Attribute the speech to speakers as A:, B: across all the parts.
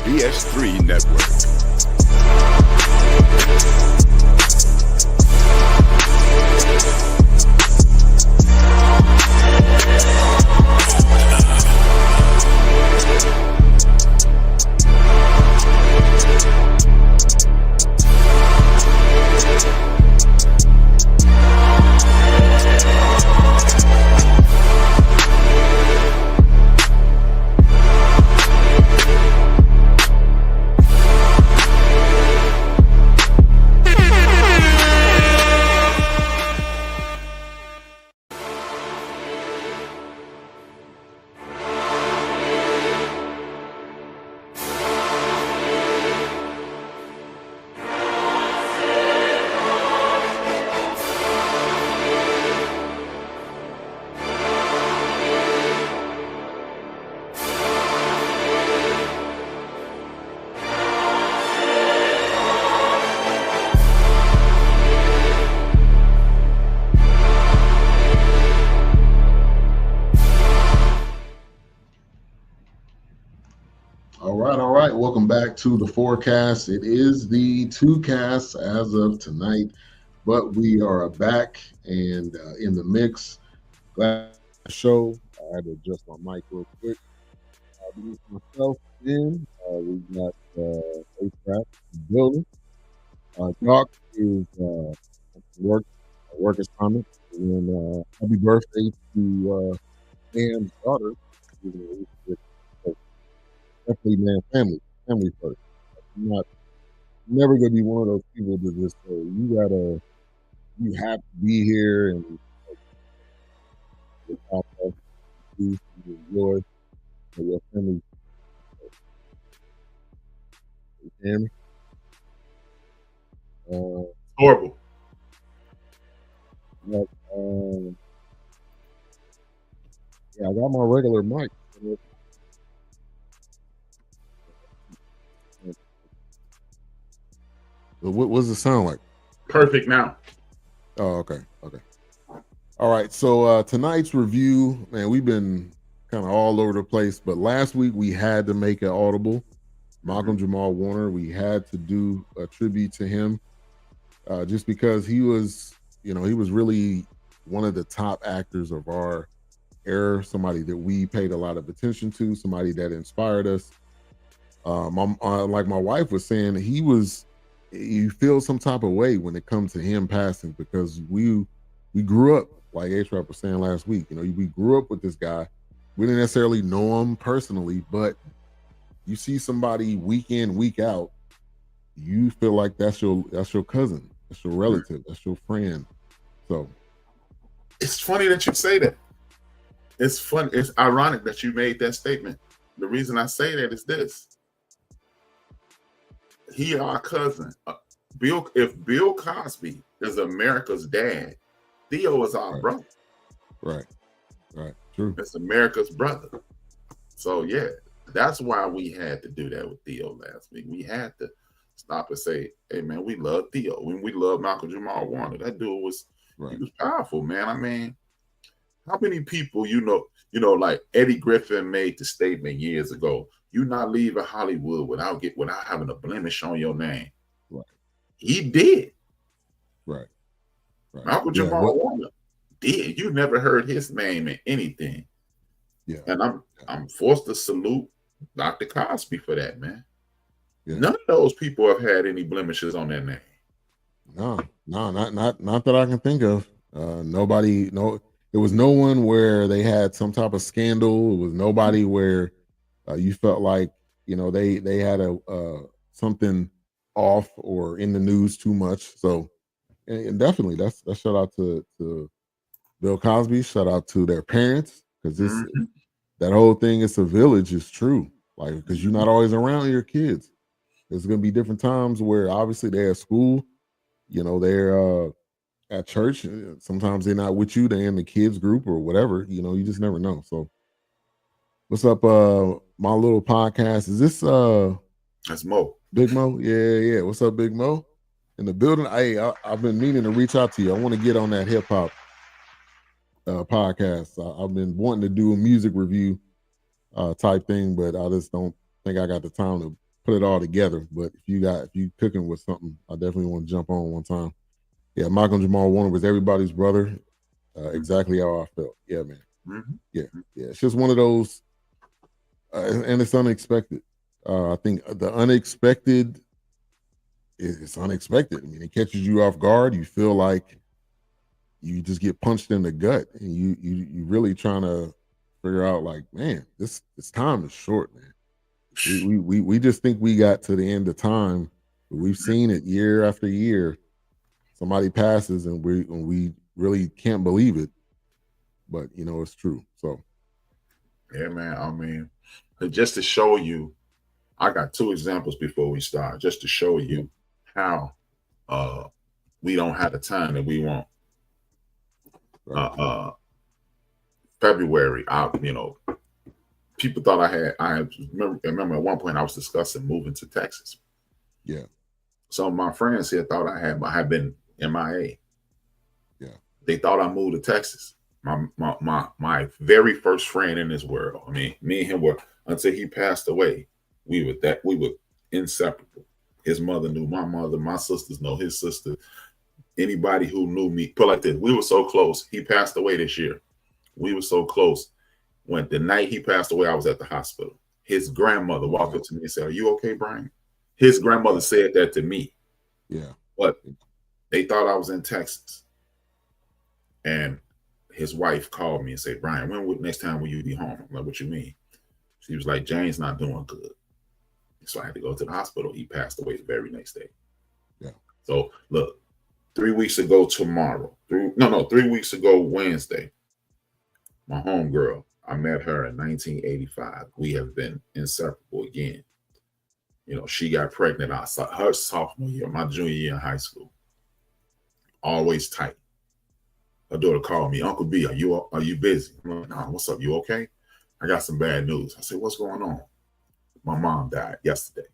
A: BS3 Network.
B: All right. Welcome back to the Fourcast. It is the 2cast as of tonight, but we are back and in the mix. Glad to show. I had to adjust my mic real quick. Myself in. We got A-Trap in the building. Doc is work is coming. And happy birthday to Dan's daughter. Definitely, man, family first. I'm never gonna be one of those people that just say you have to be here and you enjoy your family. You hear me?
C: Horrible.
B: But, I got my regular mic. What does it sound like?
C: Perfect now.
B: Oh, okay. All right. So tonight's review, man, we've been kind of all over the place, but last week we had to make it audible. Malcolm Jamal Warner, we had to do a tribute to him, just because he was really one of the top actors of our era, somebody that we paid a lot of attention to, somebody that inspired us. Like my wife was saying, you feel some type of way when it comes to him passing, because we grew up, like A-Trap was saying last week, we grew up with this guy. We didn't necessarily know him personally, but you see somebody week in, week out, you feel like that's your cousin, that's your relative, that's your friend. So
C: it's funny that you say that. It's fun. It's ironic that you made that statement. The reason I say that is this. He our cousin. If Bill Cosby is America's dad, Theo is our brother.
B: Right. True.
C: It's America's brother. So yeah, that's why we had to do that with Theo last week. We had to stop and say, "Hey man, we love Theo. When we love Malcolm Jamal Warner, that dude was he was powerful, man. I mean, how many people like Eddie Griffin made the statement years ago? You're not leaving Hollywood without having a blemish on your name."
B: Right.
C: He did.
B: Right.
C: Malcolm Jamal Warner did. You never heard his name in anything.
B: Yeah.
C: And I'm forced to salute Dr. Cosby for that, man.
B: Yeah.
C: None of those people have had any blemishes on their name.
B: No, not that I can think of. There was no one where they had some type of scandal. It was nobody where you felt like they had something off or in the news too much. So, and definitely that's shout out to Bill Cosby. Shout out to their parents, because that whole thing, it's a village, is true. Like, because you're not always around your kids. There's gonna be different times where obviously they're at school, they're at church. Sometimes they're not with you. They're in the kids group or whatever. You just never know. So, what's up, my little podcast? Is this
C: That's Mo.
B: Big Mo? Yeah. What's up, Big Mo? In the building. I've been meaning to reach out to you. I want to get on that hip hop podcast. I've been wanting to do a music review type thing, but I just don't think I got the time to put it all together. But if you cooking with something, I definitely want to jump on one time. Yeah, Malcolm Jamal Warner was everybody's brother. Exactly how I felt. Yeah, man.
C: Mm-hmm.
B: Yeah. It's just one of those, and it's unexpected. I think the unexpected it's unexpected. I mean, it catches you off guard. You feel like you just get punched in the gut, and you really trying to figure out, like, man, this time is short, man. We just think we got to the end of time, but we've seen it year after year. Somebody passes, and we really can't believe it, but it's true. So,
C: yeah, man. I mean, just to show you, I got two examples before we start, just to show you how we don't have the time that we want. February, people thought I remember at one point I was discussing moving to Texas.
B: Yeah.
C: Some of my friends here thought I had been MIA.
B: Yeah.
C: They thought I moved to Texas. My very first friend in this world. I mean, me and him were, until he passed away, we were inseparable. His mother knew my mother, my sisters know his sister. Anybody who knew me, put like this, we were so close. He passed away this year. We were so close. When the night he passed away, I was at the hospital. His grandmother walked up to me and said, "Are you okay, Brian?" His grandmother said that to me.
B: Yeah.
C: But they thought I was in Texas. And his wife called me and said, "Brian, next time will you be home?" I'm like, "What you mean?" She was like, "Jane's not doing good." So I had to go to the hospital. He passed away the very next day.
B: Yeah.
C: So look, 3 weeks ago tomorrow, 3 weeks ago Wednesday, my homegirl, I met her in 1985. We have been inseparable again. She got pregnant her sophomore year, my junior year in high school. Always tight. Her daughter called me, "Uncle B, are you busy?" I'm like, "No, what's up? You okay?" "I got some bad news." I said, "What's going on?" "My mom died yesterday."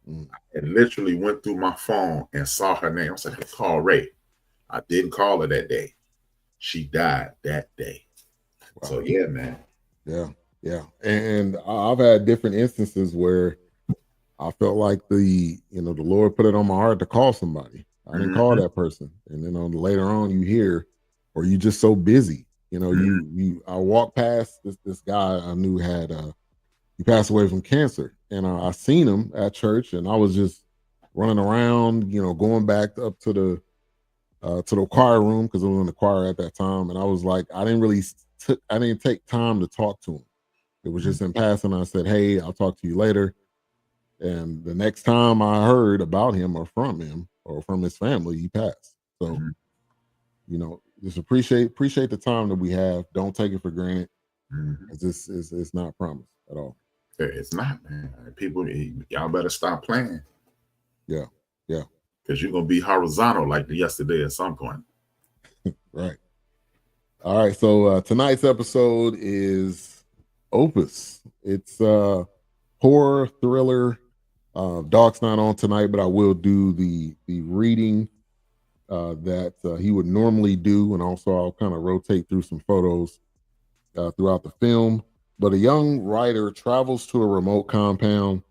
C: I literally went through my phone and saw her name. I said, "Call Ray." I didn't call her that day. She died that day. Wow. So yeah, man.
B: Yeah. And I've had different instances where I felt like the Lord put it on my heart to call somebody. I didn't call that person, and then later on you hear, or you just so busy. I walked past this guy I knew had he passed away from cancer, and I seen him at church, and I was just running around, going back up to the choir room because I was in the choir at that time, and I was like, I didn't take time to talk to him. It was just in passing. I said, "Hey, I'll talk to you later." And the next time I heard about him or from him or from his family, he passed. So, just appreciate the time that we have. Don't take it for granted. This is not promised at all.
C: It's not, man. People, y'all better stop playing.
B: Yeah.
C: Because you're gonna be horizontal like yesterday at some point.
B: Right. All right. So tonight's episode is Opus. It's horror thriller. Doc's not on tonight, but I will do the reading that he would normally do, and also I'll kind of rotate through some photos throughout the film. But a young writer travels to a remote compound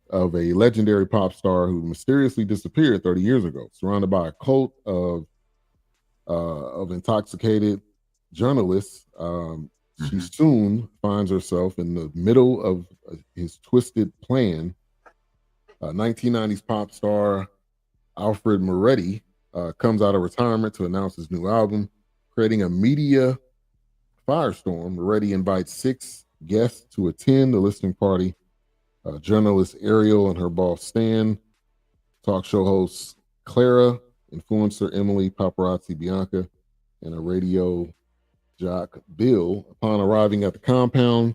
B: of a legendary pop star who mysteriously disappeared 30 years ago, surrounded by a cult of intoxicated journalists. She soon finds herself in the middle of his twisted plan. 1990s pop star Alfred Moretti comes out of retirement to announce his new album, creating a media firestorm. Moretti invites 6 guests to attend the listening party. Journalist Ariel and her boss Stan, talk show hosts Clara, influencer Emily, paparazzi Bianca, and a radio jock Bill. Upon arriving at the compound,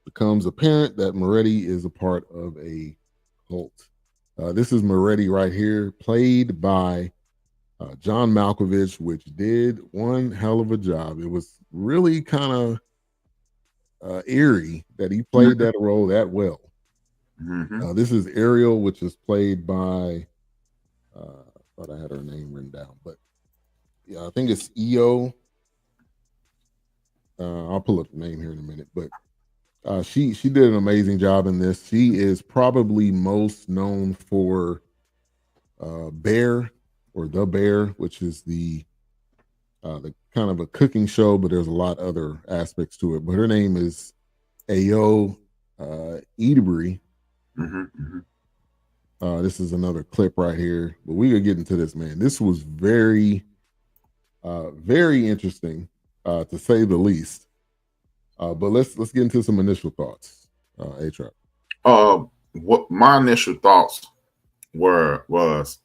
B: becomes apparent that Moretti is a part of a cult. This is Moretti right here, played by John Malkovich, which did one hell of a job. It was really kind of eerie that he played that role that well. This is Ariel, which is played by, I thought I had her name written down, but yeah, I think it's Ayo. I'll pull up the name here in a minute, but She did an amazing job in this. She is probably most known for Bear or The Bear, which is the kind of a cooking show, but there's a lot other aspects to it. But her name is Ayo Edebiri. This is another clip right here, but we could get into this, man. This was very, very interesting, to say the least. But let's get into some initial thoughts. A-Trap.
C: What my initial thoughts was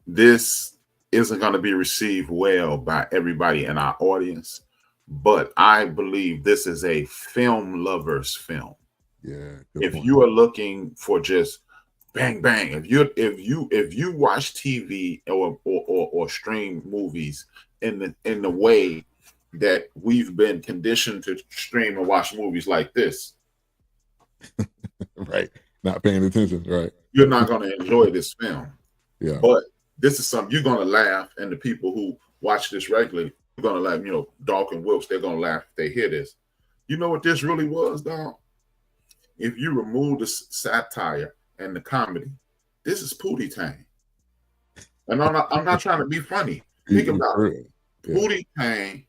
C: this isn't going to be received well by everybody in our audience, but I believe this is a film lover's film.
B: Yeah.
C: If you are looking for just bang bang, if you watch TV or stream movies in the way that we've been conditioned to stream and watch movies like this,
B: right, not paying attention, right,
C: you're not going to enjoy this film.
B: Yeah.
C: But this is something you're going to laugh, and the people who watch this regularly are going to laugh. You know, Dawk and Wilkes, they're going to laugh if they hear this. You know what this really was, dog? If you remove the satire and the comedy, this is Pootie Tang. And I'm not trying to be funny. Think about it. Pootie Tang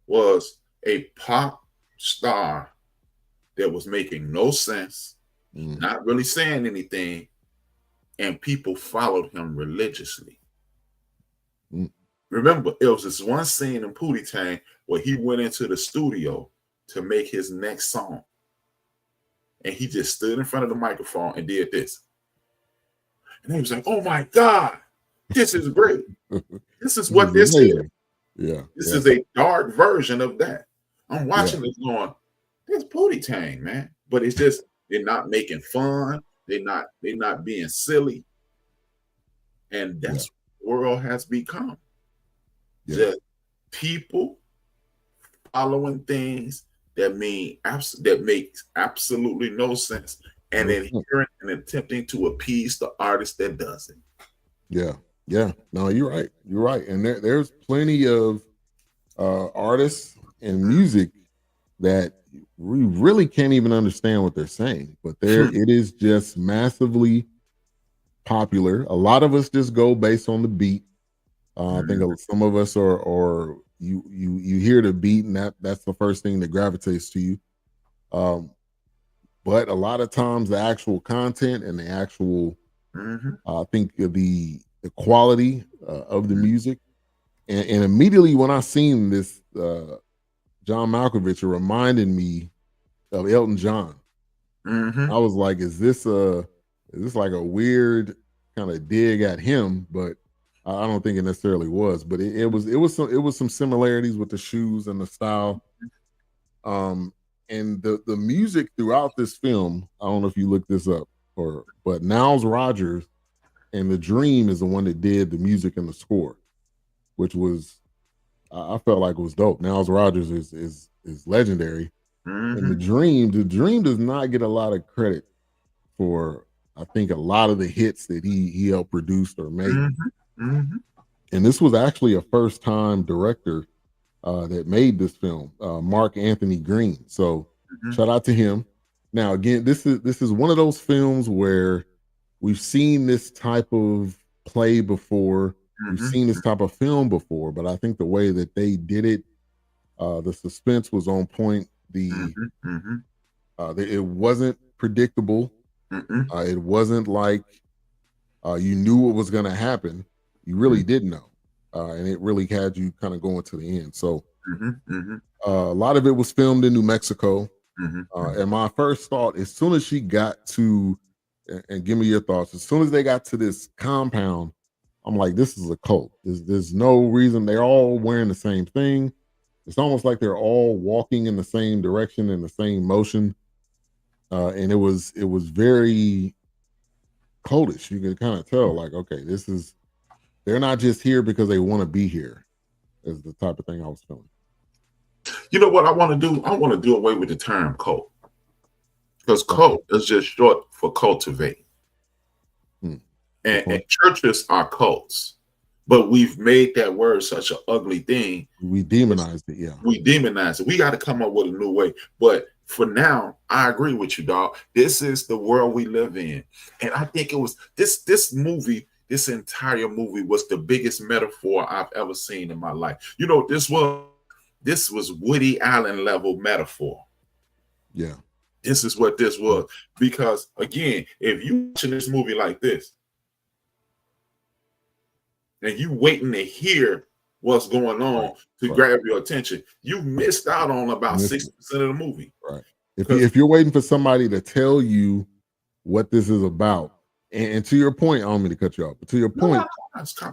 C: was a pop star that was making no sense, not really saying anything, and people followed him religiously. Remember, it was this one scene in Pootie Tang where he went into the studio to make his next song. And he just stood in front of the microphone and did this. And he was like, oh my God, this is great. This is what this is.
B: Yeah.
C: This is a dark version of that. I'm watching this going, this Pootie Tang, man. But it's just, they're not making fun. They're not being silly. And that's what the world has become. Just people following things that makes absolutely no sense, and adhering and attempting to appease the artist that does it.
B: Yeah. No, you're right. And there's plenty of artists and music that we really can't even understand what they're saying, but it is just massively popular. A lot of us just go based on the beat. I think some of us are you hear the beat, and that's the first thing that gravitates to you. But a lot of times the actual content and the actual I think the quality of the music, and immediately when I seen this John Malkovich, it reminded me of Elton John. I was like, is this like a weird kind of dig at him? But I don't think it necessarily was. But it was some similarities with the shoes and the style. And the music throughout this film, I don't know if you looked this up, but Niles Rodgers and The Dream is the one that did the music and the score, which was, I felt like it was dope. Niles Rodgers is legendary. And the Dream does not get a lot of credit for, I think, a lot of the hits that he helped produce or make. And this was actually a first-time director that made this film, Mark Anthony Green. So shout out to him. Now, again, this is one of those films where we've seen this type of play before. We've seen this type of film before, but I think the way that they did it, the suspense was on point. It wasn't predictable. It wasn't like you knew what was going to happen. You really didn't know, and it really had you kind of going to the end. So a lot of it was filmed in New Mexico. And my first thought, as soon as she got to, and give me your thoughts, as soon as they got to this compound, I'm like, this is a cult. There's no reason. They're all wearing the same thing. It's almost like they're all walking in the same direction, in the same motion. And it was very cultish. You can kind of tell, like, okay, they're not just here because they want to be here, is the type of thing I was feeling.
C: You know what I want to do? I want to do away with the term cult, because cult is just short for cultivate. And churches are cults, but we've made that word such an ugly thing.
B: We demonized it. Yeah,
C: we demonized it. We got to come up with a new way. But for now, I agree with you, dog. This is the world we live in. And I think it was this movie, this entire movie was the biggest metaphor I've ever seen in my life. You know, this was Woody Allen level metaphor.
B: Yeah.
C: This is what this was. Because again, if you watching this movie like this, and you waiting to hear what's going on to grab your attention, you missed out on about 60% of the movie.
B: Right. If you're waiting for somebody to tell you what this is about, and to your point, I don't mean to cut you off, but to your point,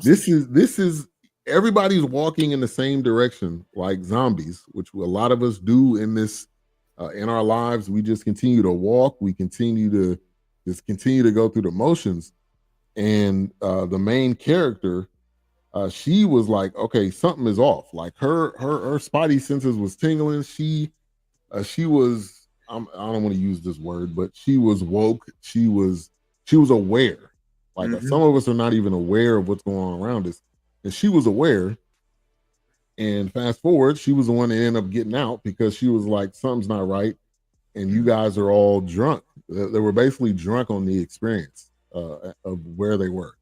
B: this is everybody's walking in the same direction like zombies, which a lot of us do in this in our lives. We just continue to walk, we continue to go through the motions. And the main character, she was like, okay, something is off. Like her spidey senses was tingling. She was, I don't want to use this word, but she was woke. She was aware. Like some of us are not even aware of what's going on around us, and she was aware. And fast forward, she was the one that ended up getting out because she was like, something's not right, and you guys are all drunk. They were basically drunk on the experience of where they were.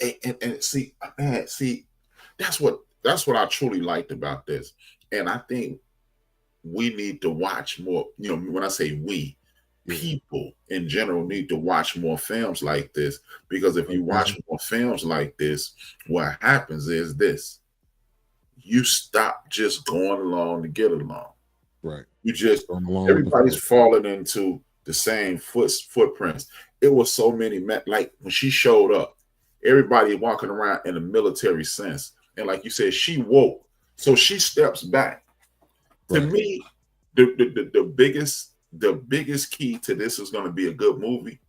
C: And see, that's what I truly liked about this. And I think we need to watch more. You know, when I say we, people in general need to watch more films like this, because if you watch more films like this, what happens is this: you stop just going along to get along.
B: Right.
C: You just, everybody's falling into the same footprints. It was so many, like when she showed up, everybody walking around in a military sense. And like you said, she woke. So she steps back. To me, the biggest key to this is going to be a good movie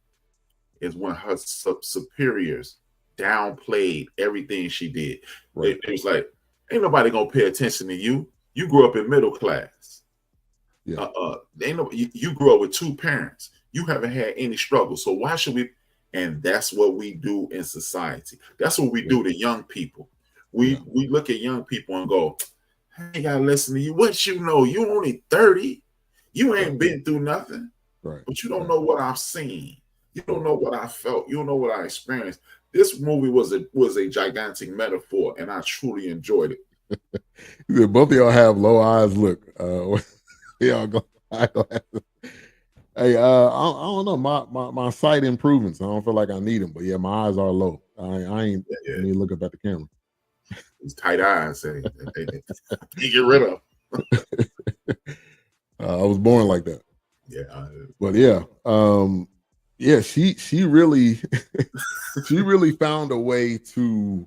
C: is when her superiors downplayed everything she did. It was like, ain't nobody gonna pay attention to you. You grew up in middle class.
B: Yeah.
C: You grew up with two parents. You haven't had any struggle. So why should we? And that's what we do in society. That's what we do to young people. We look at young people and go, I ain't gotta listen to you. What you know? You only 30. You ain't been through nothing.
B: Right.
C: But you don't know what I've seen. You don't know what I felt. You don't know what I experienced. This movie was a gigantic metaphor, and I truly enjoyed it.
B: Both of y'all have low eyes. Look, y'all go. Hey, I don't know. My sight improvements. I don't feel like I need them, but yeah, my eyes are low. I ain't need to look up at the camera.
C: These tight eyes, they get rid of.
B: I was born like that.
C: Yeah,
B: but yeah, she really she really found a way to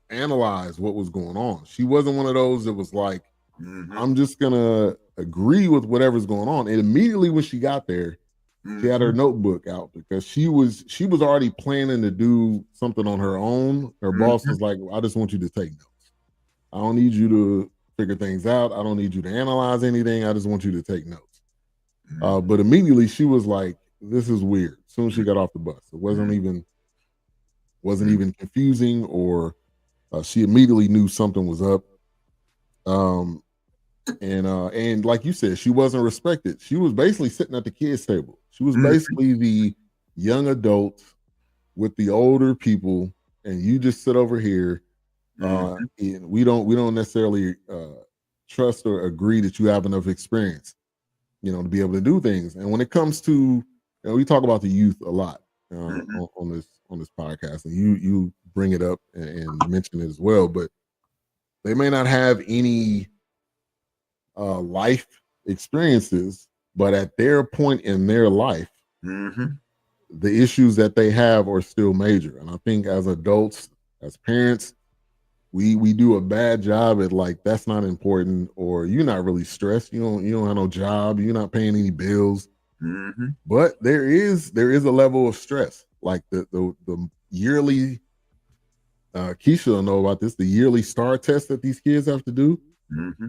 B: analyze what was going on. She wasn't one of those that was like, I'm just gonna agree with whatever's going on. And immediately when she got there, she had her notebook out because she was already planning to do something on her own. Her boss was like, I just want you to take notes. I don't need you to figure things out. I don't need you to analyze anything. I just want you to take notes. But immediately she was like, this is weird. As soon as she got off the bus, it wasn't even confusing, or she immediately knew something was up. And like you said, she wasn't respected. She was basically sitting at the kids' table. She was basically the young adult with the older people, and you just sit over here. And we don't necessarily trust or agree that you have enough experience, to be able to do things. And when it comes to, we talk about the youth a lot on this podcast, and you bring it up and mention it as well, but they may not have any life experiences, but at their point in their life, the issues that they have are still major. And I think as adults, as parents, we do a bad job at like, that's not important, or you're not really stressed. You don't have no job. You're not paying any bills. But there is a level of stress, like the yearly. Keisha will know about this. The yearly STAR test that these kids have to do.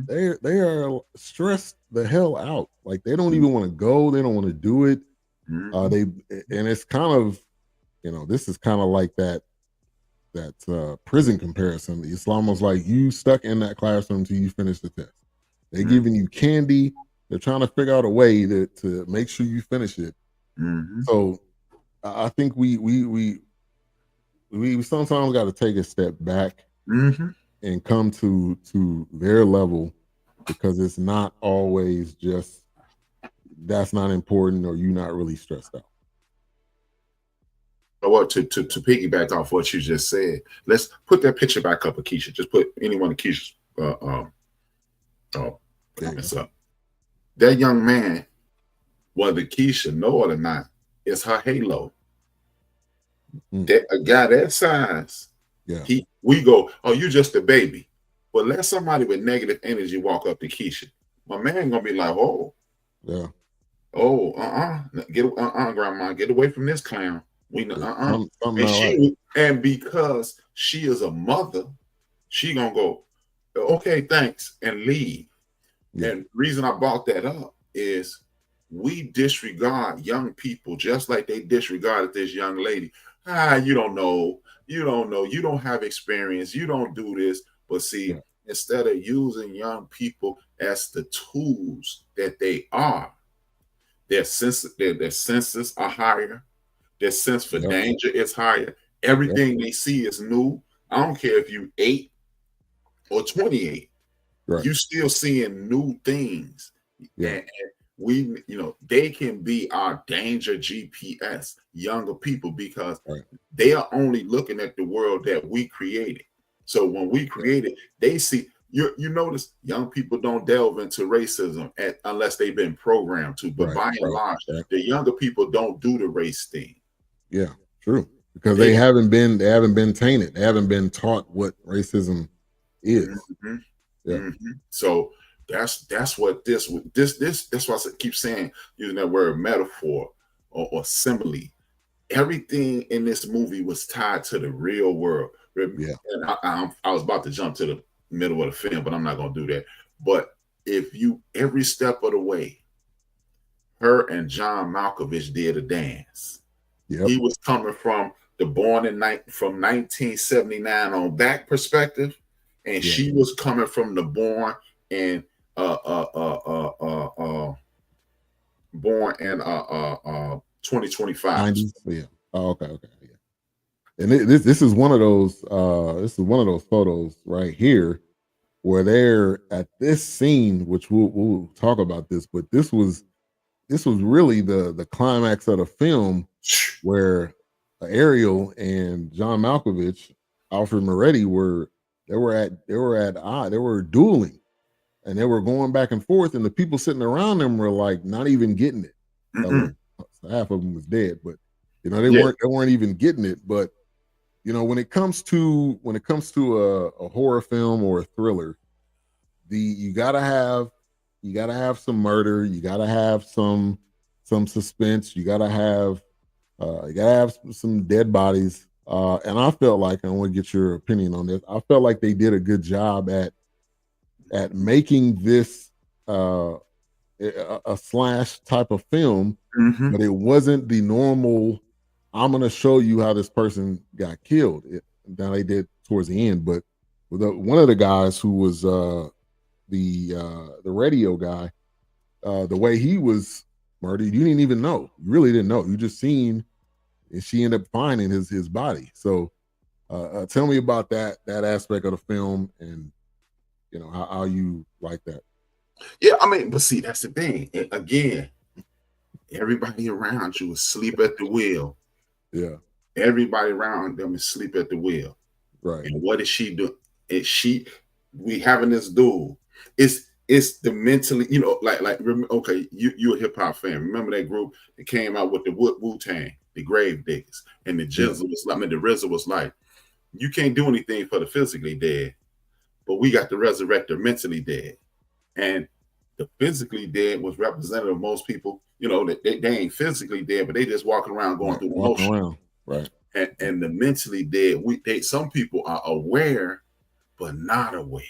B: They are stressed the hell out. Like they don't even want to go. They don't want to do it. And it's kind of, this is kind of like that prison comparison. It's almost like you stuck in that classroom till you finish the test. They're giving you candy. They're trying to figure out a way to make sure you finish it. So I think we sometimes got to take a step back and come to their level, because it's not always just that's not important or you're not really stressed out.
C: Well, to piggyback off what you just said, let's put that picture back up of Keisha. Just put anyone of Keisha's comments up. That young man, whether Keisha know it or not, is her halo. That a guy that size, we go, oh, you just a baby. But let somebody with negative energy walk up to Keisha. My man gonna be like, oh, grandma, get away from this clown. We know, and because she is a mother, she gonna go, okay, thanks, and leave. And the reason I brought that up is we disregard young people just like they disregarded this young lady. You don't know, you don't have experience, you don't do this. But see, instead of using young people as the tools that they are, their senses are higher. Their sense for danger is higher. Everything they see is new. I don't care if you 8 or 28. You still seeing new things. And we, they can be our danger GPS, younger people, because they are only looking at the world that we created. So when we created, they see. You notice young people don't delve into racism unless they've been programmed to. But by and large, the younger people don't do the race thing.
B: Yeah, true. Because they haven't been tainted. They haven't been taught what racism is.
C: So that's what this that's why I keep saying, using that word metaphor or simile. Everything in this movie was tied to the real world. And I was about to jump to the middle of the film, but I'm not going to do that. But if you, every step of the way, her and John Malkovich did a dance. He was coming from the born from 1979 on back perspective, and she was coming from the born in 2025.
B: 90s? Yeah. Oh, okay. Yeah. And this is one of those photos right here where they're at this scene, which we'll talk about this, but this was really the climax of the film, where Ariel and John Malkovich, Alfred Moretti were dueling, and they were going back and forth, and the people sitting around them were like not even getting it. Half of them was dead, but they weren't even getting it. But when it comes to a horror film or a thriller, you gotta have some murder, you gotta have some suspense, you gotta have some dead bodies. And I felt like, I want to get your opinion on this, I felt like they did a good job at making this a slash type of film, but it wasn't the normal, I'm going to show you how this person got killed. Now they did towards the end, but one of the guys who was the radio guy, the way he was murdered, you didn't even know. You really didn't know. You just seen, and she ended up finding his body. So tell me about that aspect of the film, and how you like that.
C: Yeah, I mean, but see, that's the thing. Again, everybody around you is asleep at the wheel.
B: Yeah.
C: Everybody around them is asleep at the wheel.
B: Right.
C: And what is she doing? We having this duel. It's the mentally, okay, you're a hip hop fan. Remember that group that came out with the Wu-Tang, the Grave Diggers, and the Jizzle was like, the RZA was like, you can't do anything for the physically dead, but we got the resurrector mentally dead. And the physically dead was representative of most people, that they ain't physically dead, but they just walking around going through the motion.
B: Right.
C: And the mentally dead, some people are aware, but not aware.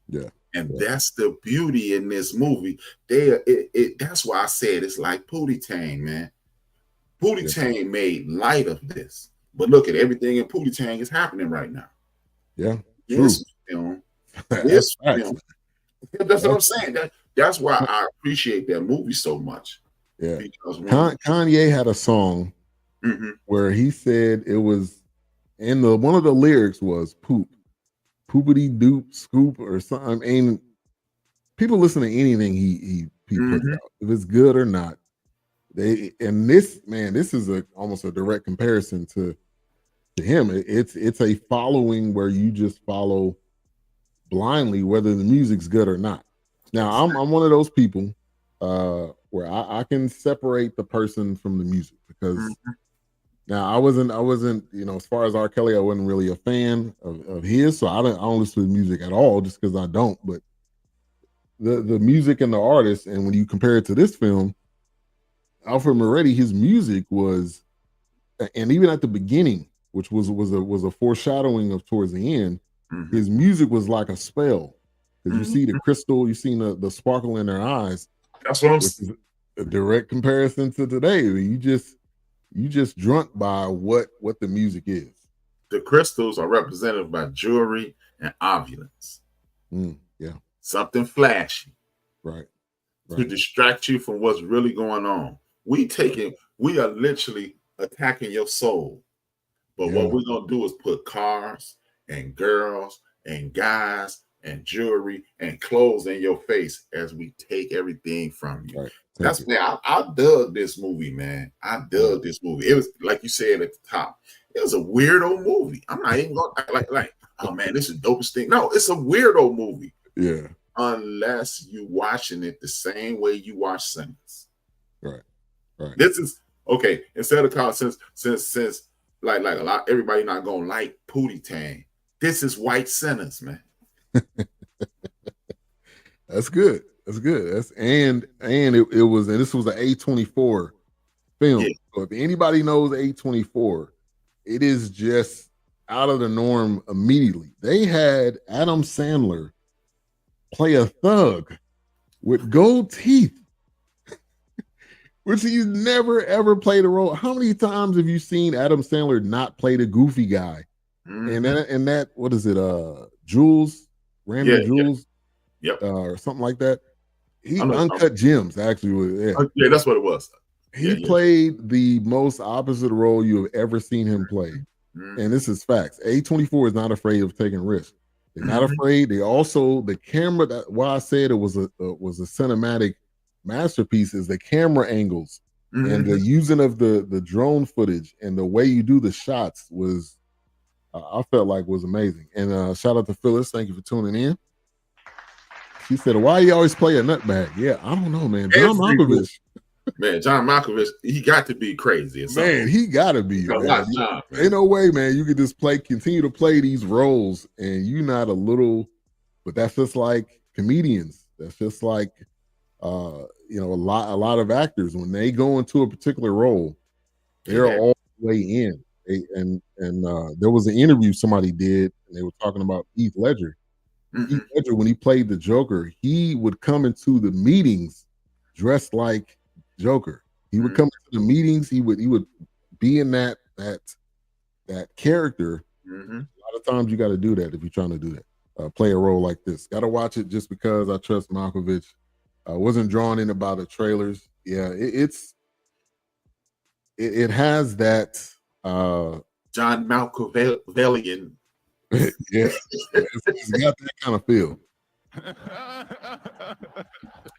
B: Yeah.
C: And that's the beauty in this movie. That's why I said it's like Pootie Tang, man. Pootie Tang made light of this. But look at everything in Pootie Tang is happening right now.
B: Yeah.
C: This film That's what I'm saying. That's why I appreciate that movie so much.
B: Yeah.
C: Because
B: Kanye had a song where he said it was, and one of the lyrics was poop, poopity doop scoop or something. And people listen to anything he puts out, if it's good or not. This is almost a direct comparison to him. It's a following where you just follow blindly whether the music's good or not. Now I'm one of those people where I can separate the person from the music, because now I wasn't as far as R. Kelly, I wasn't really a fan of his, so I don't listen to the music at all just because I don't. But the music and the artist, and when you compare it to this film, Alfred Moretti, his music was, and even at the beginning, which was a foreshadowing of towards the end, his music was like a spell. Because you see the crystal, you seen the sparkle in their eyes.
C: That's what I'm saying.
B: A direct comparison to today. You just drunk by what the music is.
C: The crystals are represented by jewelry and opulence.
B: Yeah.
C: Something flashy.
B: Right.
C: To distract you from what's really going on. We are literally attacking your soul. But what we're gonna do is put cars and girls and guys and jewelry and clothes in your face as we take everything from you. Right. I dug this movie, man. I dug this movie. It was, like you said at the top, it was a weirdo movie. I'm not even gonna like, oh man, this is the dopest thing. No, it's a weirdo movie.
B: Yeah.
C: Unless you watching it the same way you watch Sinners.
B: Right.
C: This is okay. Instead of calling since like a lot, everybody not gonna like Pootie Tang. This is white Sinners, man.
B: That's good. And it was, and this was an A24 film. Yeah. So if anybody knows A24, it is just out of the norm immediately. They had Adam Sandler play a thug with gold teeth, which he's never ever played a role. How many times have you seen Adam Sandler not play the goofy guy? And that what is it? Jules, Random Jules, or something like that. He Uncut Gems actually.
C: Yeah, that's what it was.
B: He played the most opposite role you have ever seen him play, and this is facts. A24 is not afraid of taking risks. They're not afraid. They also, the camera, that why I said it was a cinematic masterpiece, is the camera angles and the using of the drone footage and the way you do the shots was, I felt like was amazing. And shout out to Phyllis. Thank you for tuning in. She said, why you always play a nutbag? Yeah, I don't know, man. John Malkovich.
C: Man, John Malkovich, he got to be crazy.
B: Man, he got to be. Ain't no way, man. You could just continue to play these roles, and you not a little. But that's just like comedians. That's just like, a lot of actors when they go into a particular role, they're all the way in. And there was an interview somebody did, and they were talking about Heath Ledger. Heath Ledger, when he played the Joker, he would come into the meetings dressed like Joker. He would come to the meetings. He would be in that character. A lot of times you got to do that if you're trying to do that. Play a role like this. Got to watch it just because I trust Malkovich. I wasn't drawn in by the trailers. Yeah, it has that
C: John Malkovichian.
B: Yeah, it's got that kind of feel.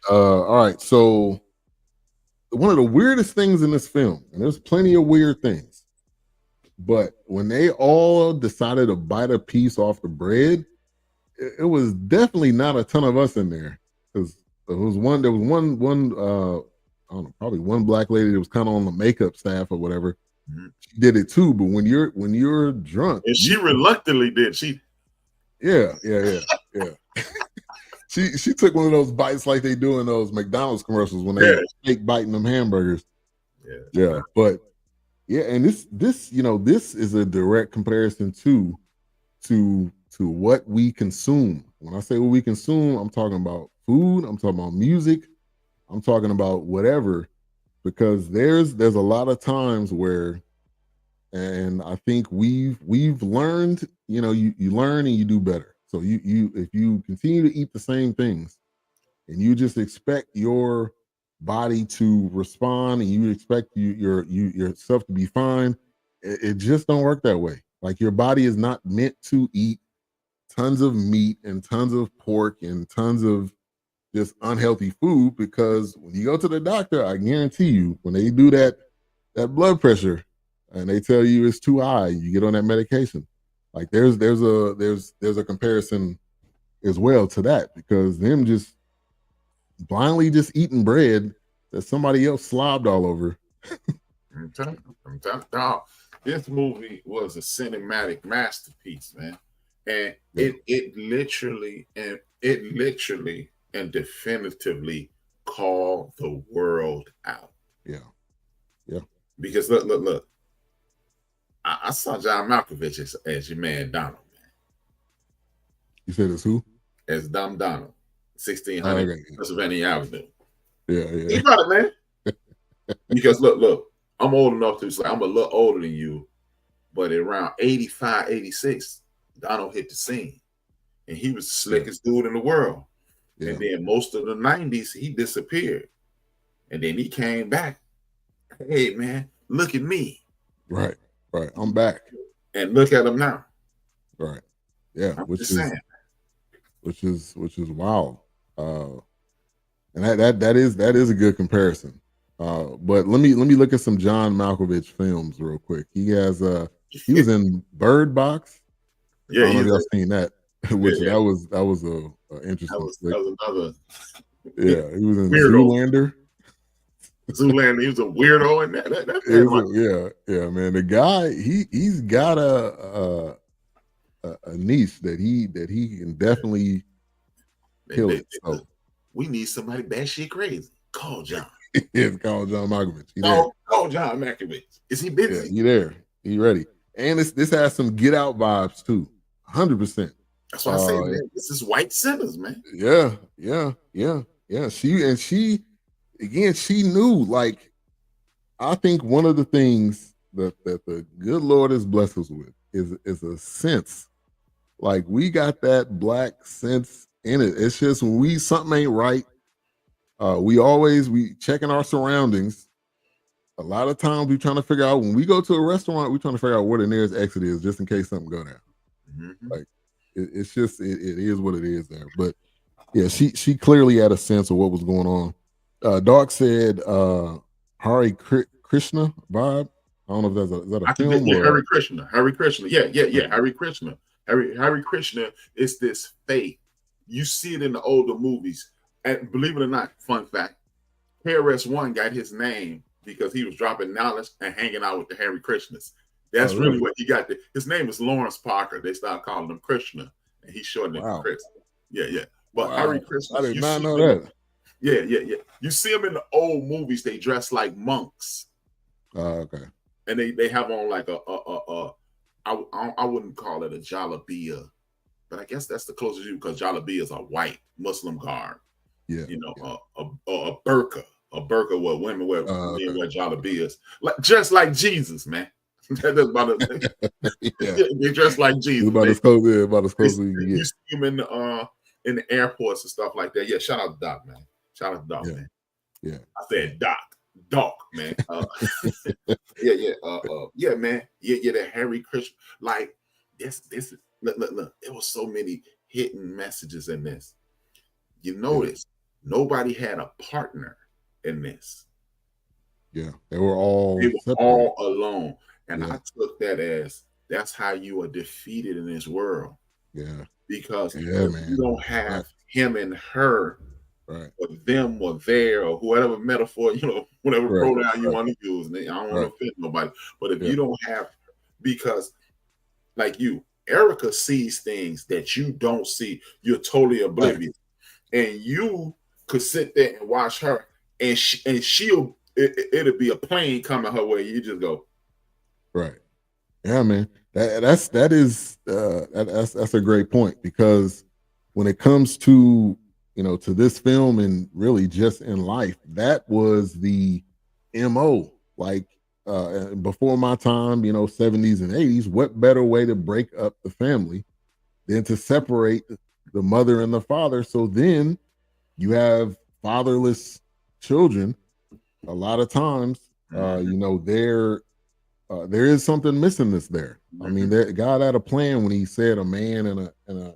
B: All right, so one of the weirdest things in this film, and there's plenty of weird things, but when they all decided to bite a piece off the bread, it was definitely not a ton of us in there, because there was one I don't know, probably one black lady that was kind of on the makeup staff or whatever. She did it too, but when you're drunk,
C: and she reluctantly did.
B: Yeah. She took one of those bites like they do in those McDonald's commercials when they fake biting them hamburgers. Yeah. But and this is a direct comparison to what we consume. When I say what we consume, I'm talking about food, I'm talking about music, I'm talking about whatever, because there's a lot of times where, and I think we've learned, you learn and you do better. So you if you continue to eat the same things and you just expect your body to respond and you expect yourself to be fine, it just don't work that way. Like your body is not meant to eat tons of meat and tons of pork and tons of just unhealthy food, because when you go to the doctor, I guarantee you, when they do that blood pressure and they tell you it's too high, you get on that medication. Like there's a comparison as well to that, because them just blindly just eating bread that somebody else slobbed all over.
C: I'm telling you, this movie was a cinematic masterpiece, man. And it literally and definitively called the world out.
B: Yeah. Yeah.
C: Because look. I saw John Malkovich as your man Donald, man.
B: You said it's who?
C: As Donald, 1600 Pennsylvania Avenue.
B: Yeah.
C: He got it, man. Because look, I'm old enough to say I'm a little older than you, but around 85, 86, Donald hit the scene. And he was the slickest dude in the world. Yeah. And then most of the 90s, he disappeared. And then he came back. Hey, man, look at me.
B: Right. I'm back.
C: And look at him now.
B: Right. Yeah. Which is wild. And that is a good comparison. But let me look at some John Malkovich films real quick. He has he was in Bird Box.
C: Yeah,
B: I don't know if y'all seen that. Which that was a interesting.
C: That was another.
B: Yeah, he was in Zoolander.
C: Zoolander, he was a weirdo in that.
B: Yeah, man. The guy, he's got a niche that he can definitely kill it. So
C: we need somebody batshit crazy. Call John.
B: It's called John Malkovich.
C: Call John Malkovich. Is he busy?
B: Yeah, he there. He ready. And this has some Get Out vibes too. 100%.
C: That's why I say, man, this is white sinners, man.
B: Yeah. She knew, like, I think one of the things that the good Lord has blessed us with is a sense. Like, we got that black sense in it. It's just when something ain't right, we checking our surroundings. A lot of times we trying to figure out, when we go to a restaurant, we trying to figure out where the nearest exit is, just in case something go down. Mm-hmm. Like, it's just it is what it is there. But yeah, she clearly had a sense of what was going on. Dark said Hare Krishna vibe. I don't know if is that a film or
C: Hare Krishna. Hare Krishna. Yeah. Hare Krishna. Hare Krishna is this faith. You see it in the older movies. And believe it or not, fun fact, KRS-One got his name because he was dropping knowledge and hanging out with the Hare Krishnas. That's really what he got. His name is Lawrence Parker. They started calling him Krishna, and he shortened it to Chris. Yeah. But Hare Krishna.
B: I did not know that.
C: Yeah. You see them in the old movies. They dress like monks.
B: Okay.
C: And they have on like I wouldn't call it a jalabia, but I guess that's the closest you, because jalabias are white Muslim garb.
B: Yeah.
C: A burqa where women wear jalabias, just like Jesus, man. That's about it. They dress like Jesus.
B: About as close as you can get.
C: You see them in the airports and stuff like that. Yeah, shout out to Doc, man. Shout out to Doc, man.
B: Yeah.
C: I said Doc, man. Yeah, man. Yeah, that Hare Krishna. Like, this look. There was so many hidden messages in this. You notice nobody had a partner in this.
B: Yeah, they were all
C: alone. And I took that as that's how you are defeated in this world.
B: Yeah.
C: Because you don't have him and her,
B: right,
C: or them or there, or whatever metaphor, whatever pronoun you want to use. I don't want to offend nobody. But if you don't have, because like Erica sees things that you don't see, you're totally oblivious. Right. And you could sit there and watch her, and it'll be a plane coming her way. You just go,
B: right. Yeah, man. That's a great point, because when it comes to to this film and really just in life, that was the MO. Like before my time, 70s and 80s, what better way to break up the family then to separate the mother and the father. So then you have fatherless children. A lot of times, there is something missing that's there. I mean, God had a plan when He said a man and
C: a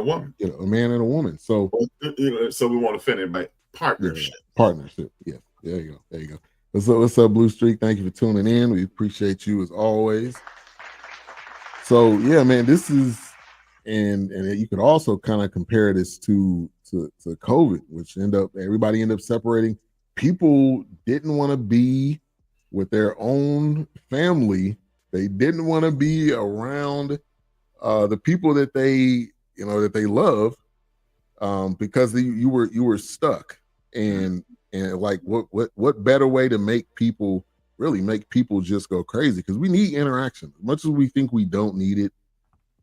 C: woman,
B: a man and a woman. So,
C: so we want to finish by partnership.
B: Partnership. Yeah, there you go. What's up, Blue Streak? Thank you for tuning in. We appreciate you as always. So yeah, man, this is, and you could also kind of compare this to COVID, which everybody ended up separating. People didn't want to be with their own family. They didn't want to be around the people that they love, because you were stuck. And like what better way to make people just go crazy? Because we need interaction. As much as we think we don't need it,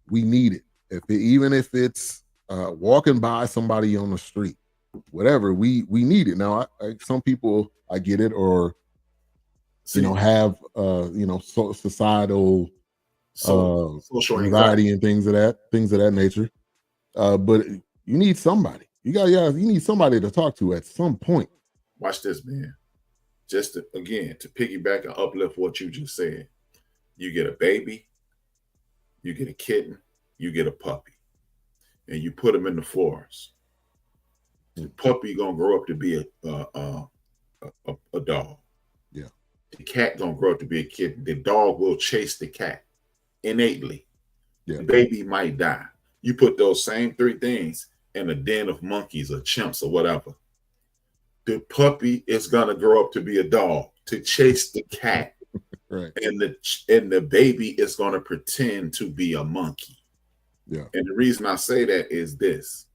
B: we need it. Even if it's walking by somebody on the street, whatever, we need it. Now, some people, I get it, or have societal social anxiety and things of that nature. But you need somebody. You need somebody to talk to at some point.
C: Watch this, man. Just to piggyback and uplift what you just said. You get a baby, you get a kitten, you get a puppy, and you put them in the forest. The puppy gonna grow up to be a dog.
B: Yeah.
C: The cat gonna grow up to be a kitten. The dog will chase the cat innately.
B: Yeah.
C: The baby might die. You put those same three things in a den of monkeys or chimps or whatever. The puppy is gonna grow up to be a dog to chase the cat,
B: right?
C: And the baby is gonna pretend to be a monkey.
B: Yeah.
C: And the reason I say that is this: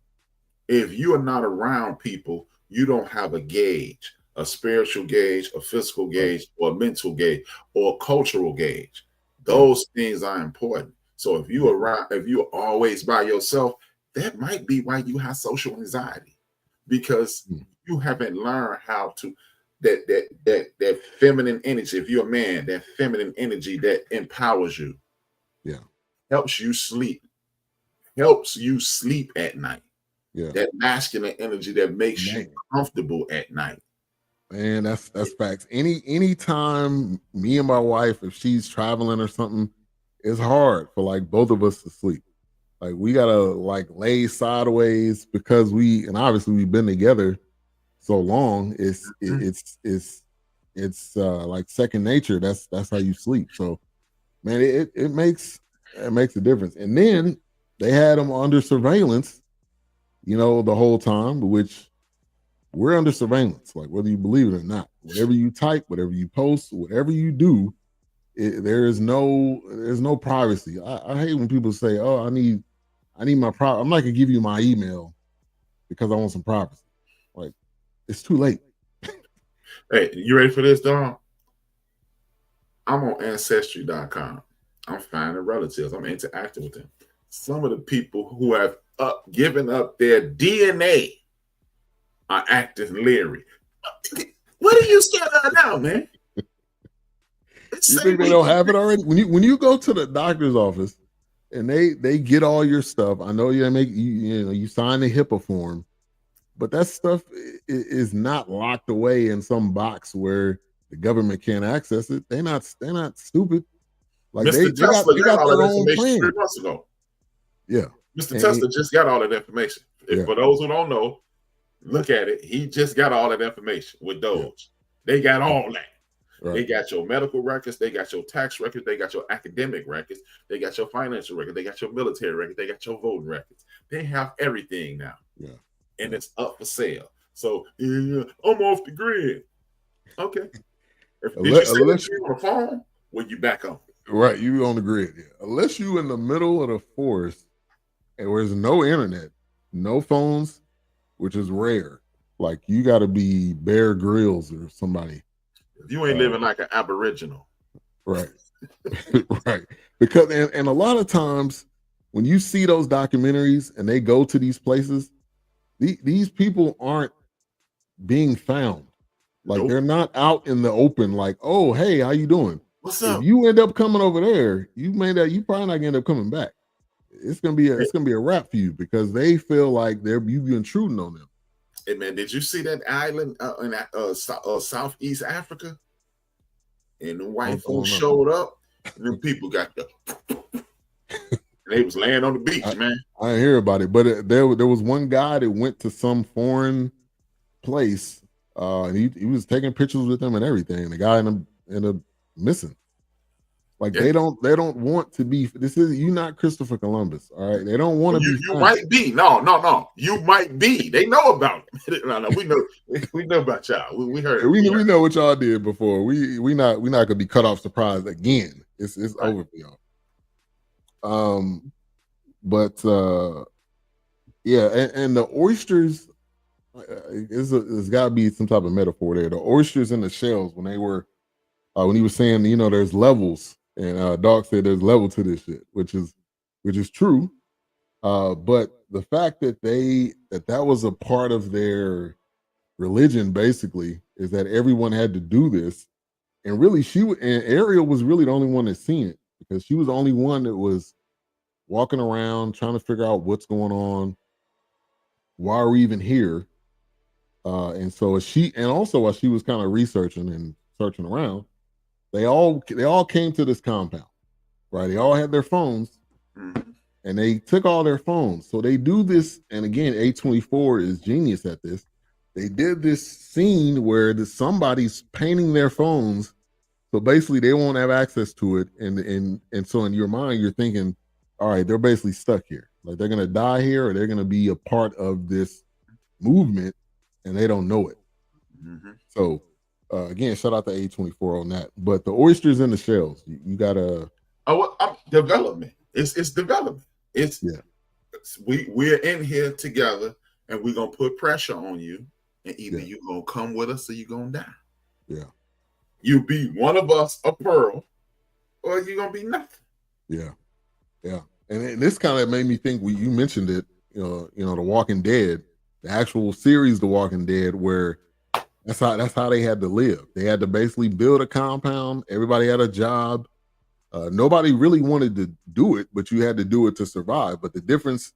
C: if you are not around people, you don't have a gauge, a spiritual gauge, a physical gauge, or a mental gauge, or a cultural gauge. Those things are important. So if you're always by yourself, that might be why you have social anxiety, because you haven't learned how to that feminine energy. If you're a man, that feminine energy that empowers you, helps you sleep at night.
B: Yeah,
C: that masculine energy that makes you comfortable at night.
B: Man, that's facts. Anytime me and my wife, if she's traveling or something, it's hard for like both of us to sleep. Like we gotta like lay sideways because obviously we've been together so long. It's like second nature. That's how you sleep. So man, it makes a difference. And then they had them under surveillance, the whole time, which we're under surveillance, like whether you believe it or not. Whatever you type, whatever you post, whatever you do, there's no privacy. I hate when people say, "Oh, I need my privacy." I'm not gonna give you my email because I want some privacy. Like, it's too late.
C: Hey, you ready for this, Don? I'm on Ancestry.com. I'm finding relatives. I'm interacting with them. Some of the people who have given up their DNA are acting leery. What are you scared of now, man?
B: You think they don't have it already? When you go to the doctor's office and they get all your stuff, I know you sign the HIPAA form, but that stuff is not locked away in some box where the government can't access it. They're not stupid. Like
C: Mr.
B: they got their own plan.
C: 3 months ago.
B: Yeah.
C: Mr. Tesla just got all that information. For those who don't know, look at it. He just got all that information with Doge. Yeah. They got all that. Right. They got your medical records. They got your tax records. They got your academic records. They got your financial records. They got your military records. They got your voting records. They have everything now.
B: Yeah.
C: And it's up for sale. So I'm off the grid. Okay. Did you say that you on the phone? Well, you back on.
B: Right. You on the grid. Yeah. Unless you in the middle of the forest and there's no internet, no phones, which is rare. Like you got to be Bear Grylls or somebody.
C: You ain't living like an Aboriginal.
B: Right. Right. Because, and a lot of times when you see those documentaries and they go to these places, these people aren't being found. Like they're not out in the open like, oh, hey, how you doing?
C: What's up?
B: If you end up coming over there, you probably not gonna end up coming back. it's gonna be a wrap for you because they feel like you intruding on them.
C: Hey man, did you see that island in Southeast Africa? And the white folks showed up, and then people got the. They was laying on the beach, man.
B: I didn't hear about it, but there was one guy that went to some foreign place, and he was taking pictures with them and everything. The guy ended up missing. Like they don't want to be. You're not Christopher Columbus, all right? They don't want to be.
C: You might be. No. You might be. They know about it. No. We know about y'all. We heard.
B: We know what y'all did before. We not gonna be cut off surprise again. It's right. Over for y'all. But yeah, and the oysters. There's got to be some type of metaphor there. The oysters in the shells when they were when he was saying there's levels. And Dog said there's level to this shit, which is true. But the fact that that was a part of their religion, basically, is that everyone had to do this. And really, and Ariel was really the only one that seen it because she was the only one that was walking around trying to figure out what's going on. Why are we even here? And so while she was kind of researching and searching around, they all came to this compound, right? They all had their phones, and they took all their phones. So they do this, and again, A24 is genius at this. They did this scene where somebody's painting their phones, so basically they won't have access to it, and so in your mind you're thinking, all right, they're basically stuck here, like they're gonna die here, or they're gonna be a part of this movement, and they don't know it. So. Again, shout out to A24 on that. But the oysters in the shells, you gotta.
C: Development. It's development. We're in here together, and we're gonna put pressure on you, and either you're gonna come with us or you're gonna die.
B: Yeah.
C: You be one of us, a pearl, or you're gonna be nothing.
B: Yeah. And this kind of made me think. You mentioned it. The Walking Dead, the actual series, The Walking Dead, where. That's how they had to live. They had to basically build a compound. Everybody had a job. Nobody really wanted to do it, but you had to do it to survive. But the difference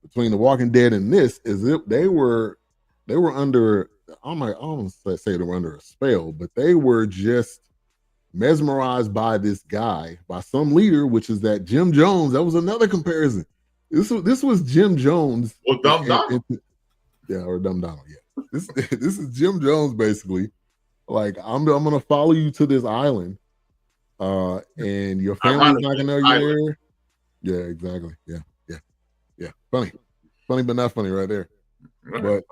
B: between The Walking Dead and this is they were under. I don't say they were under a spell, but they were just mesmerized by this guy, by some leader, which is that Jim Jones. That was another comparison. This was Jim Jones.
C: Or Dumb Donald.
B: Or Dumb Donald. Yeah. This is Jim Jones basically. Like I'm gonna follow you to this island, and your family's not gonna know you're there. Yeah, exactly. Yeah. Funny, but not funny right there. Right.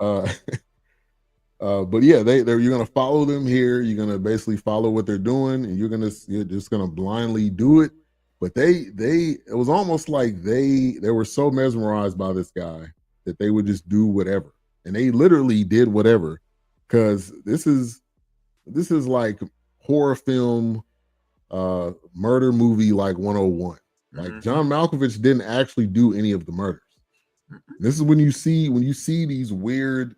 B: But yeah, you're gonna follow them here. You're gonna basically follow what they're doing, and you're just gonna blindly do it. But it was almost like they were so mesmerized by this guy that they would just do whatever. And they literally did whatever, because this is like horror film, murder movie like 101. Like John Malkovich didn't actually do any of the murders. This is when you see these weird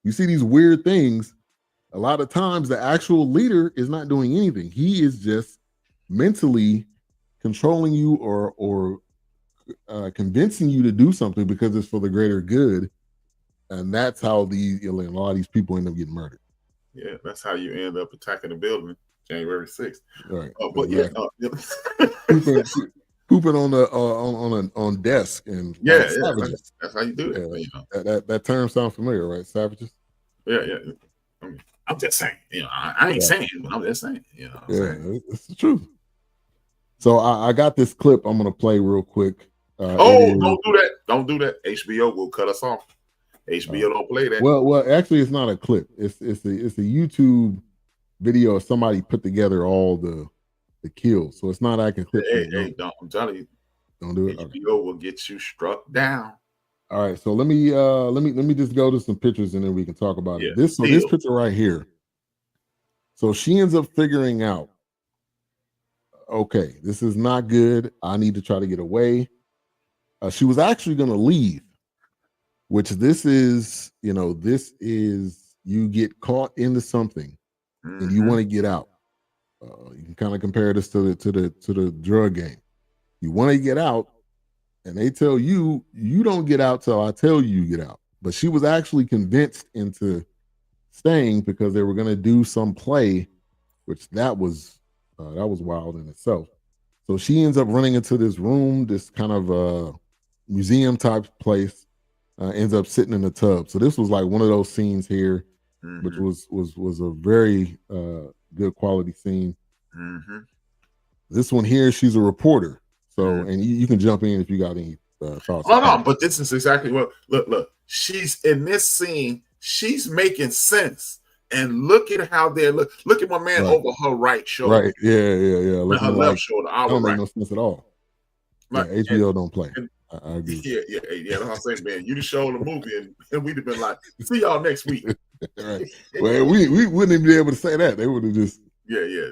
B: you see these weird things. A lot of times the actual leader is not doing anything. He is just mentally controlling you or convincing you to do something because it's for the greater good. And that's how a lot of these people end up getting murdered.
C: Yeah, that's how you end up attacking the building January 6th.
B: Right.
C: But
B: pooping on desk and savages.
C: That's how you do it.
B: That term sounds familiar, right? Savages.
C: Yeah. I mean, I'm just saying. I ain't saying, but I'm just saying.
B: It's the truth. So I got this clip I'm gonna play real quick.
C: Don't do that! Don't do that. HBO will cut us off. HBO don't play that.
B: Well, actually, it's not a clip. It's a YouTube video of somebody put together all the kills. So it's not like a clip.
C: Hey, don't. I'm telling you,
B: don't do it.
C: HBO will get you struck down.
B: All right, so let me just go to some pictures and then we can talk about it. This picture right here. So she ends up figuring out, okay, this is not good. I need to try to get away. She was actually going to leave. Which this is you get caught into something and you want to get out. You can kind of compare this to the drug game. You want to get out, and they tell you don't get out till I tell you get out. But she was actually convinced into staying because they were going to do some play, which that was wild in itself. So she ends up running into this room, this kind of museum type place. Ends up sitting in the tub. So this was like one of those scenes here, which was a very good quality scene. This one here, she's a reporter. So and you can jump in if you got any thoughts.
C: Oh no, but this is exactly what. Look. She's in this scene. She's making sense. And look at how they're look at my man over her right shoulder.
B: Right. Yeah.
C: Looking her left shoulder.
B: That don't make no sense at all.
C: Like,
B: yeah, HBO don't play. I agree.
C: Yeah. That's what I'm saying, man. You just showed the movie, and we'd have been like, "See y'all next week."
B: Right. Well, we wouldn't even be able to say that. They would have just. Yeah.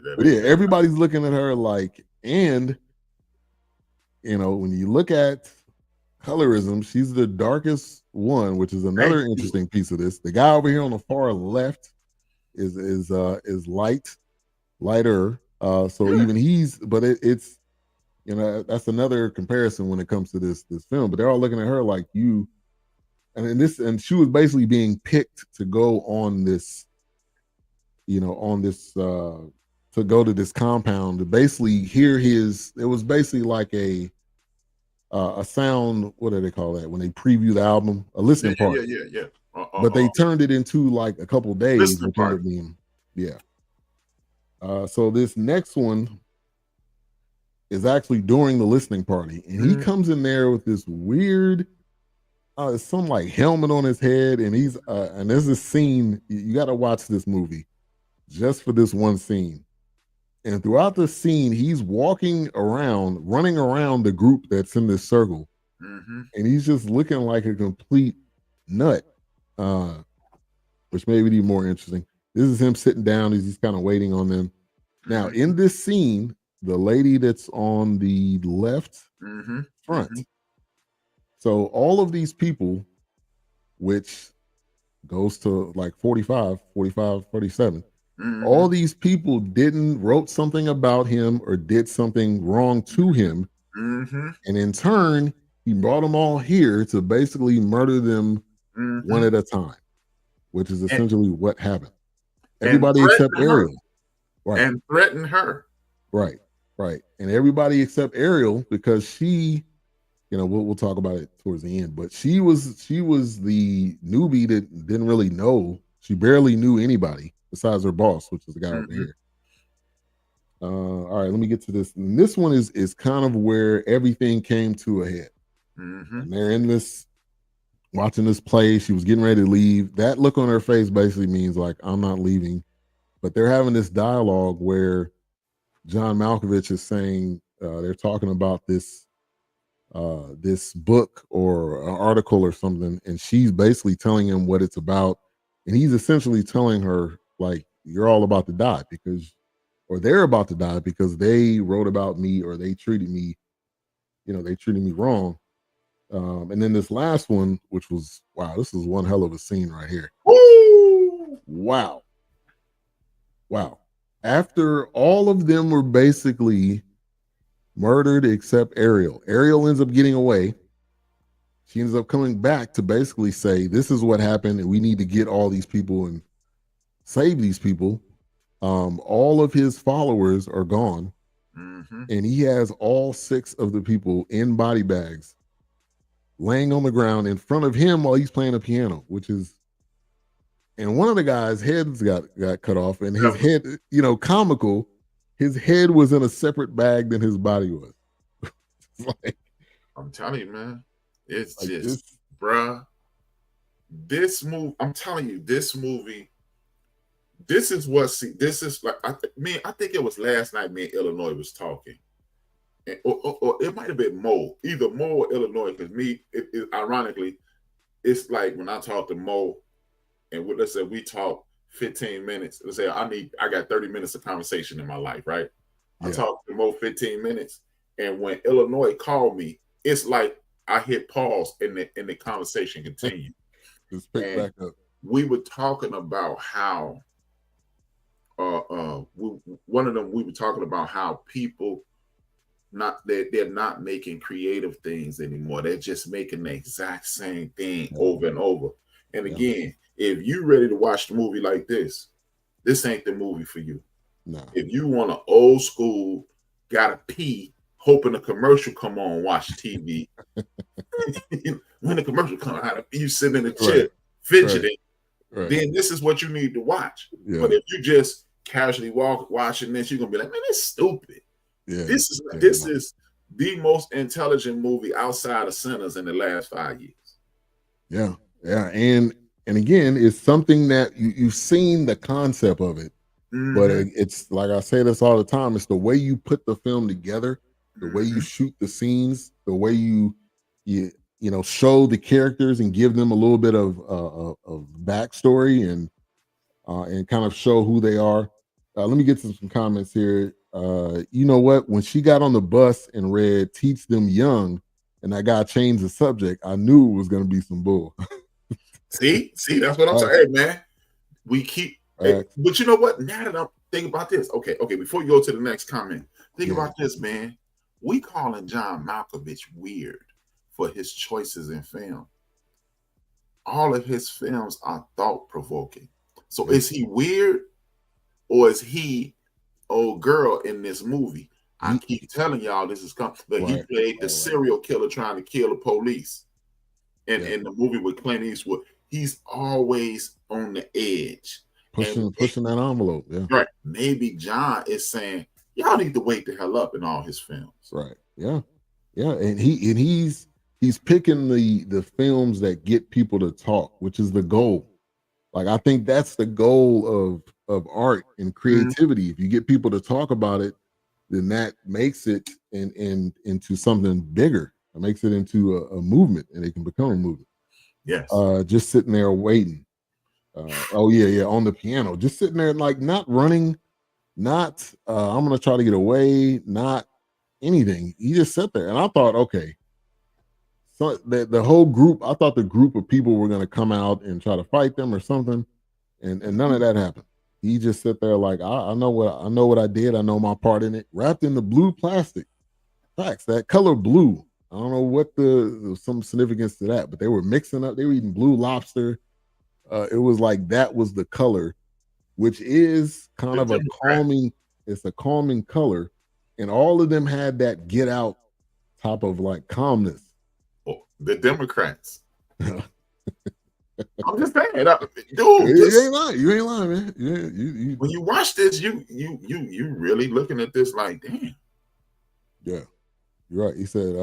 B: Everybody's looking at her like, and when you look at colorism, she's the darkest one, which is another interesting piece of this. The guy over here on the far left is lighter. So even he's, but it's that's another comparison when it comes to this film. But they're all looking at her like you, and she was basically being picked to go on this, to go to this compound to basically hear his. It was basically like a sound. What do they call that when they preview the album? A listening party.
C: Yeah.
B: But they turned it into like a couple days. Which ended up being, so this next one is actually during the listening party, and he comes in there with this weird, some like helmet on his head, and he's and there's this scene. You got to watch this movie just for this one scene. And throughout the scene, he's walking around, running around the group that's in this circle, and he's just looking like a complete nut, which made it even more interesting. This is him sitting down. He's kind of waiting on them. Now, in this scene, the lady that's on the left front. So all of these people, which goes to like 45, 47, all these people wrote something about him or did something wrong to him. And in turn, he brought them all here to basically murder them one at a time, which is essentially what happened. Everybody except Ariel.
C: Right. And threaten her.
B: Right. And everybody except Ariel, because she, we'll talk about it towards the end, but she was the newbie that didn't really know. She barely knew anybody besides her boss, which is the guy over here. All right, let me get to this. And this one is kind of where everything came to a head. And they're in this, watching this play. She was getting ready to leave. That look on her face basically means like, I'm not leaving. But they're having this dialogue where John Malkovich is saying, they're talking about this book or an article or something, and she's basically telling him what it's about, and he's essentially telling her like, you're all about to die they're about to die because they wrote about me or they treated me wrong. And then this last one, which was, wow, this is one hell of a scene right here.
C: Woo!
B: Wow. After all of them were basically murdered except Ariel. Ariel ends up getting away. She ends up coming back to basically say, this is what happened, and we need to get all these people and save these people. All of his followers are gone, and he has all 6 of the people in body bags laying on the ground in front of him while he's playing a piano, and one of the guys' heads got cut off, and his head, comical, his head was in a separate bag than his body was. Like, I'm
C: telling you, man, it's like just, bruh, this movie, I'm telling you, this movie, this is like, I think it was last night me and Illinois was talking. Or it might have been Mo, either Mo or Illinois, because ironically, it's like when I talk to Mo, and let's say we talk 15 minutes, let's say I got 30 minutes of conversation in my life, right? Yeah. I talked to Mo 15 minutes, and when Illinois called me, it's like I hit pause and the conversation continued.
B: Just pick back up.
C: We were talking about how we were talking about how people they're not making creative things anymore. They're just making the exact same thing over and over. And again, if you're ready to watch the movie like this ain't the movie for you.
B: No.
C: If you want an old school, gotta pee, hoping a commercial come on, watch TV. When the commercial come out, you sit in a chair fidgeting. Then this is what you need to watch. Yeah. But if you just casually watching this, you're gonna be like, man, it's stupid. Yeah. This is the most intelligent movie outside of Sinners in the last 5 years.
B: Yeah, yeah, and again, it's something that you've seen the concept of it, but it's like I say this all the time. It's the way you put the film together, the way you shoot the scenes, the way you show the characters and give them a little bit of backstory and kind of show who they are. Let me get to some comments here. You know what? When she got on the bus and read "Teach Them Young," and that guy changed the subject, I knew it was going to be some bull.
C: see, that's what I'm saying. Hey, man, we keep. But you know what? Now that I'm thinking about this, okay. Before you go to the next comment, think about this, man. We calling John Malkovich weird for his choices in film. All of his films are thought provoking. So is he weird, or is he old girl in this movie? I keep telling y'all this is coming. But he played the serial killer trying to kill the police. And in the movie with Clint Eastwood, he's always on the edge.
B: Pushing that envelope. Yeah.
C: Right. Maybe John is saying, y'all need to wake the hell up in all his films.
B: Right. Yeah. Yeah. And he's picking the films that get people to talk, which is the goal. Like, I think that's the goal of art and creativity. If you get people to talk about it, then that makes it into something bigger. It makes it into a movement, and it can become a movement.
C: Yes.
B: Just sitting there waiting. On the piano, just sitting there, like, not running, not I'm gonna try to get away, not anything. He just sat there, and I thought, okay. So the whole group, I thought the group of people were going to come out and try to fight them or something, and none of that happened. He just sat there like, I know what I did. I know my part in it. Wrapped in the blue plastic. Facts, that color blue. I don't know what some significance to that, but they were mixing up. They were eating blue lobster. It was like that was the color, which is kind of a calming. It's a calming color, and all of them had that get out type of like calmness.
C: The Democrats. I'm just saying, dude.
B: You ain't lying, man. You
C: when you watch this, you really looking at this like, damn.
B: Yeah, you're right. He said,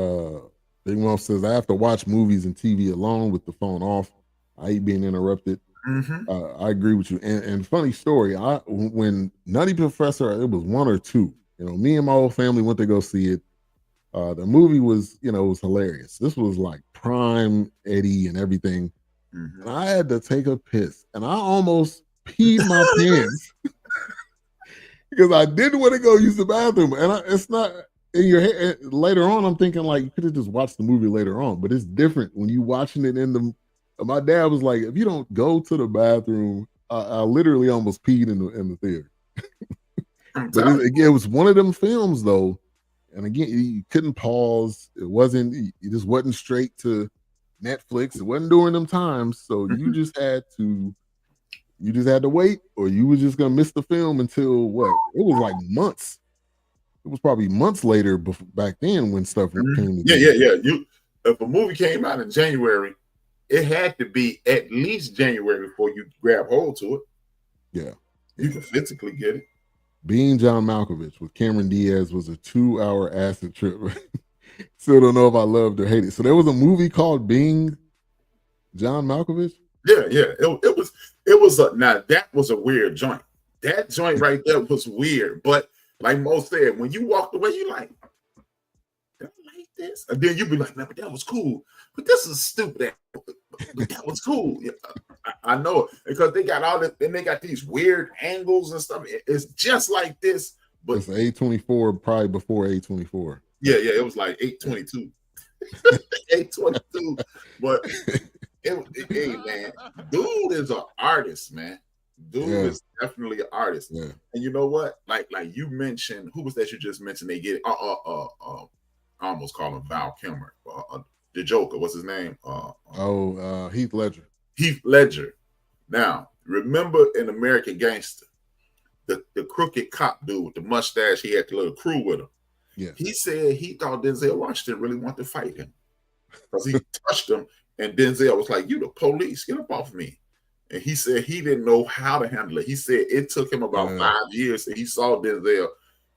B: Big Mom says, I have to watch movies and TV alone with the phone off. I hate being interrupted. I agree with you. And funny story, when Nutty Professor, it was 1 or 2. Me and my whole family went to go see it. The movie was, it was hilarious. This was like prime Eddie and everything. And I had to take a piss, and I almost peed my pants because I didn't want to go use the bathroom. And it's not in your head. Later on, I'm thinking like you could have just watched the movie later on, but it's different when you watching it in the. My dad was like, if you don't go to the bathroom, I literally almost peed in the theater. But it was one of them films though. And again, you couldn't pause. It just wasn't straight to Netflix. It wasn't during them times. So you just had to wait, or you were just gonna miss the film until what? It was like months. It was probably months later back then when stuff came.
C: Yeah. If a movie came out in January, it had to be at least January before you grab hold to it.
B: Yeah.
C: You can physically get it.
B: Being John Malkovich with Cameron Diaz was a 2-hour acid trip. Still don't know if I loved or hated it. So there was a movie called Being John Malkovich?
C: Yeah. It was now that was a weird joint. That joint right there was weird. But like Mo said, when you walked away, you like, I like this. And then you be like, man, but that was cool. But this is stupid. But that was cool. Yeah, I know it because they got all this, and they got these weird angles and stuff. It's just like this, but
B: it's A24, probably before A24.
C: Yeah, it was like 822. 822. But hey man, dude is an artist, man. Dude is definitely an artist.
B: Yeah.
C: And you know what? Like you mentioned, who was that you just mentioned? They get I almost call him Val Kilmer. The Joker, what's his name?
B: Heath Ledger.
C: Heath Ledger. Now, remember in American Gangster, the crooked cop dude with the mustache, he had the little crew with him.
B: Yeah.
C: He said he thought Denzel Washington really wanted to fight him because he touched him, and Denzel was like, "You the police, get up off me." And he said he didn't know how to handle it. He said it took him about 5 years, and he saw Denzel,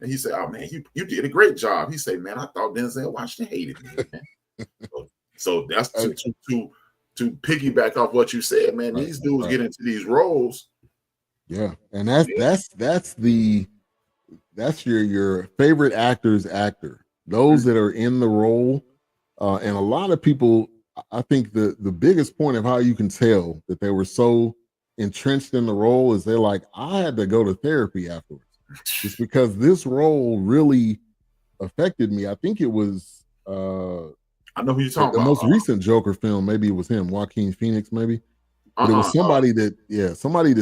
C: and he said, "Oh man, you did a great job." He said, "Man, I thought Denzel Washington hated me." Man. so that's to piggyback off what you said, man. These dudes get into these roles.
B: Yeah, and that's your favorite actor's actor. Those that are in the role, and a lot of people. I think the biggest point of how you can tell that they were so entrenched in the role is they're like, I had to go to therapy afterwards. It's because this role really affected me. I think it was
C: I know who you're talking
B: the
C: about.
B: most recent Joker film. Maybe it was him, Joaquin Phoenix, maybe. But it was somebody that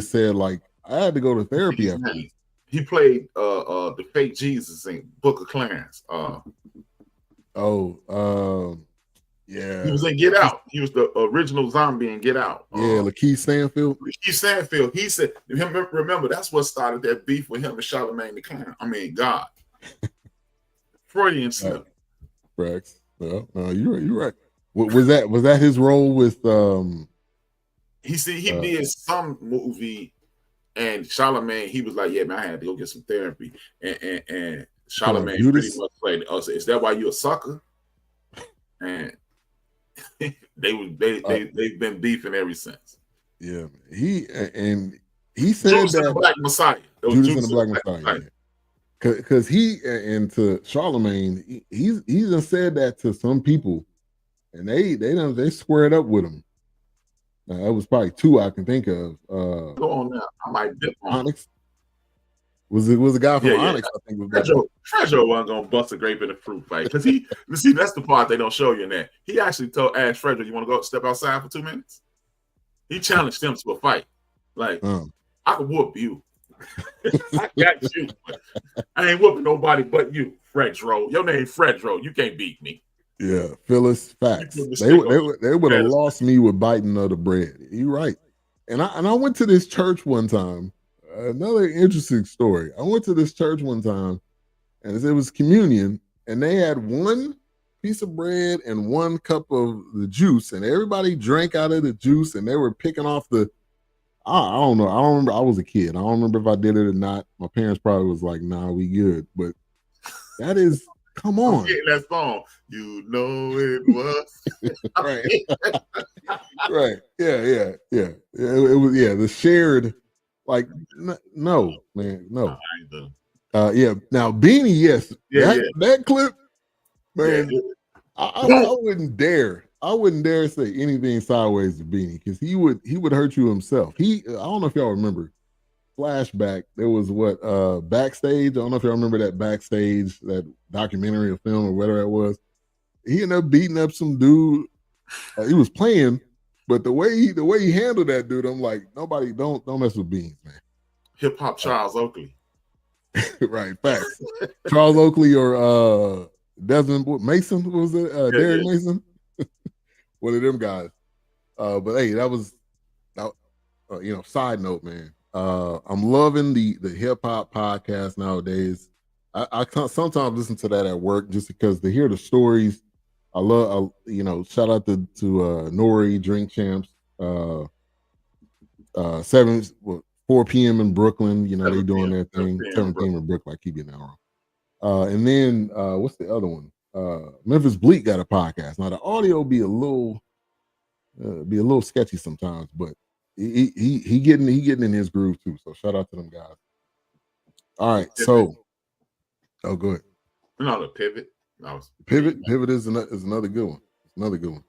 B: said, like, I had to go to therapy afterwards.
C: He played the fake Jesus in Book of Clarence.
B: Yeah,
C: he was in Get Out. He was the original zombie in Get Out.
B: Lakeith Stanfield.
C: Lakeith Stanfield. He said, remember, that's what started that beef with him and Charlamagne the Clown. I mean, God. Freudian slip.
B: Rex. Well, no, you're right. Was that his role with?
C: He did some movie, and Charlamagne. He was like, "Yeah, man, I had to go get some therapy." And Charlamagne pretty much played. Is that why you a sucker? And they've been beefing ever since.
B: Yeah, he said
C: Judas
B: that
C: and the Black Messiah.
B: Judas and the Black Messiah. Because he and to Charlamagne, he's said that to some people, and they squared up with him. That was probably two I can think of.
C: Go on now. I might dip on
B: Onyx. Was a guy from Onyx? I think
C: Fredro wasn't gonna bust a grape in a fruit fight because that's the part they don't show you in that. He actually asked Fredro, "You want to go step outside for 2 minutes?" He challenged him to a fight. Like, I could whoop you. I got you. I ain't whooping nobody but you, Fredro. Your name Fredro. You can't beat me.
B: Yeah, Phyllis, facts. They would have lost me with biting of the bread. You're right. And I went to this church one time. Another interesting story. I went to this church one time, and it was communion, and they had one piece of bread and one cup of the juice, and everybody drank out of the juice, and they were picking off the. I don't know. I don't remember. I was a kid. I don't remember if I did it or not. My parents probably was like, "Nah, we good." But that is, come on.
C: I'm getting that song. You know it was
B: right. Right. Yeah. It was the shared. Like, no, man, no. Now Beanie, yes. That clip, man. I wouldn't dare. I wouldn't dare say anything sideways to Beanie because he would hurt you himself. I don't know if y'all remember. Flashback. There was Backstage. I don't know if y'all remember that Backstage, that documentary or film or whatever it was. He ended up beating up some dude. He was playing. But the way he handled that dude, I'm like, nobody don't mess with Beans, man.
C: Hip hop Charles Oakley.
B: Right, facts. Charles Oakley or Desmond Mason, what was it? Derek Mason? One of them guys. But hey, that was side note, man. I'm loving the hip hop podcast nowadays. I sometimes listen to that at work just because to hear the stories. I love, shout out to Nori, Drink Champs, 4 p.m. in Brooklyn. They doing their thing. 7 p.m. in Brooklyn. I keep getting that wrong. And then what's the other one? Memphis Bleak got a podcast. Now the audio be a little sketchy sometimes, but he getting in his groove too. So shout out to them guys. All right, so go ahead.
C: No, the Pivot.
B: Pivot is another good one. Another good one.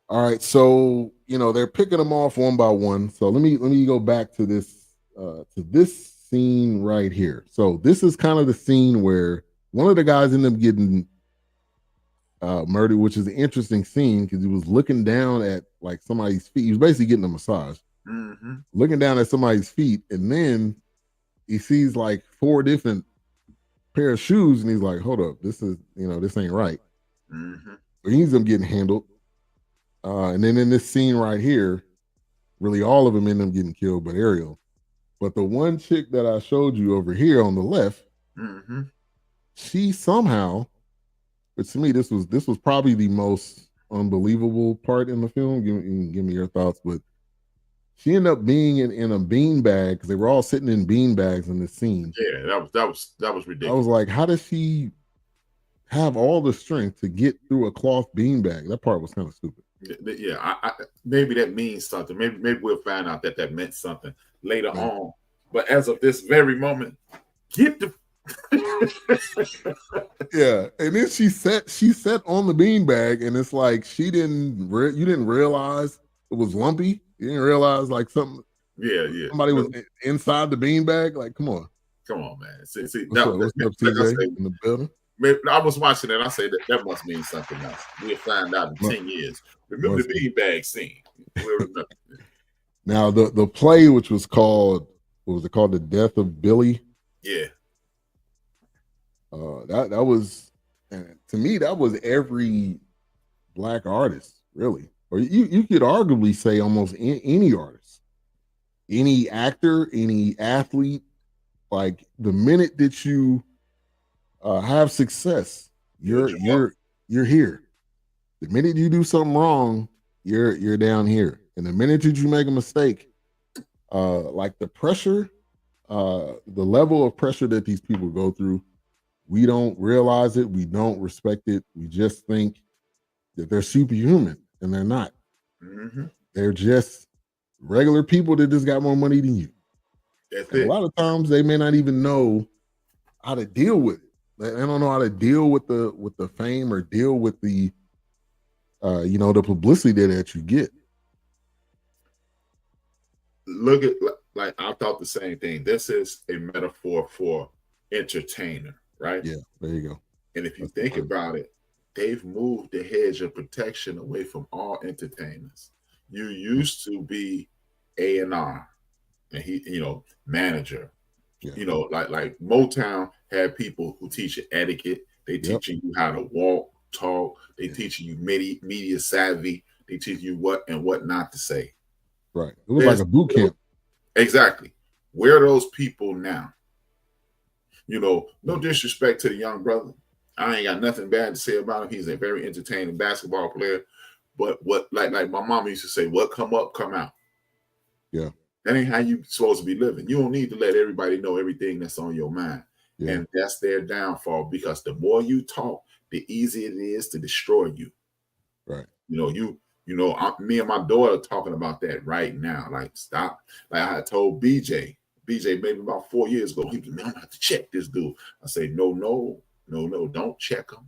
B: All right, so they're picking them off one by one. So let me go back to this scene right here. So this is kind of the scene where one of the guys ended up getting murdered, which is an interesting scene because he was looking down at like somebody's feet. He was basically getting a massage. looking down at somebody's feet, and then he sees like 4 different pair of shoes, and he's like, "Hold up, this ain't right." So he ends up getting handled, and then in this scene right here, really all of them end up getting killed, but Ariel. But the one chick that I showed you over here on the left, she somehow, but to me, this was probably the most unbelievable part in the film. Give me your thoughts, but she ended up being in a beanbag because they were all sitting in beanbags in this scene.
C: Yeah, that was ridiculous.
B: I was like, how does she have all the strength to get through a cloth beanbag? That part was kind of stupid.
C: Yeah, I maybe that means something. Maybe we'll find out that meant something later on. But as of this very moment, get the
B: yeah. And then she sat on the beanbag, and it's like you didn't realize it was lumpy. You didn't realize like something.
C: Yeah.
B: Somebody was inside the beanbag. Like, come on,
C: man. See,
B: what's up, TJ, in the building?
C: I was watching it. I say that must mean something else. We'll find out in 10 years. Remember the beanbag scene. We'll remember.
B: Now the play, which was called, what was it called? The Death of Billy.
C: Yeah.
B: That was, to me, that was every Black artist, really, or you could arguably say almost any artist, any actor, any athlete. Like the minute that you have success, you're here. The minute you do something wrong, you're down here. And the minute that you make a mistake, like the pressure, the level of pressure that these people go through, we don't realize it. We don't respect it. We just think that they're superhuman, and they're not. They're just regular people that just got more money than you. A lot of times they may not even know how to deal with it. They don't know how to deal with the fame or deal with the the publicity that you get.
C: Look at, like, I thought the same thing. This is a metaphor for entertainer, right?
B: Yeah, there you go.
C: And if you think about it, they've moved the hedge of protection away from all entertainers. You used to be A&R, and he, manager.
B: Yeah.
C: Like Motown had people who teach you etiquette. They teaching you how to walk, talk. They teaching you media savvy. They teach you what and what not to say.
B: Right. It was like a boot camp.
C: Exactly. Where are those people now? No disrespect to the young brother. I ain't got nothing bad to say about him. He's a very entertaining basketball player. But what, like my mom used to say, what come up, come out.
B: Yeah.
C: That ain't how you supposed to be living. You don't need to let everybody know everything that's on your mind. Yeah. And that's their downfall, because the more you talk, the easier it is to destroy you.
B: Right.
C: Me and my daughter talking about that right now. Like, stop. Like, I had told BJ maybe about 4 years ago, he was, man, I'm gonna have to check this dude. I say, no, don't check him.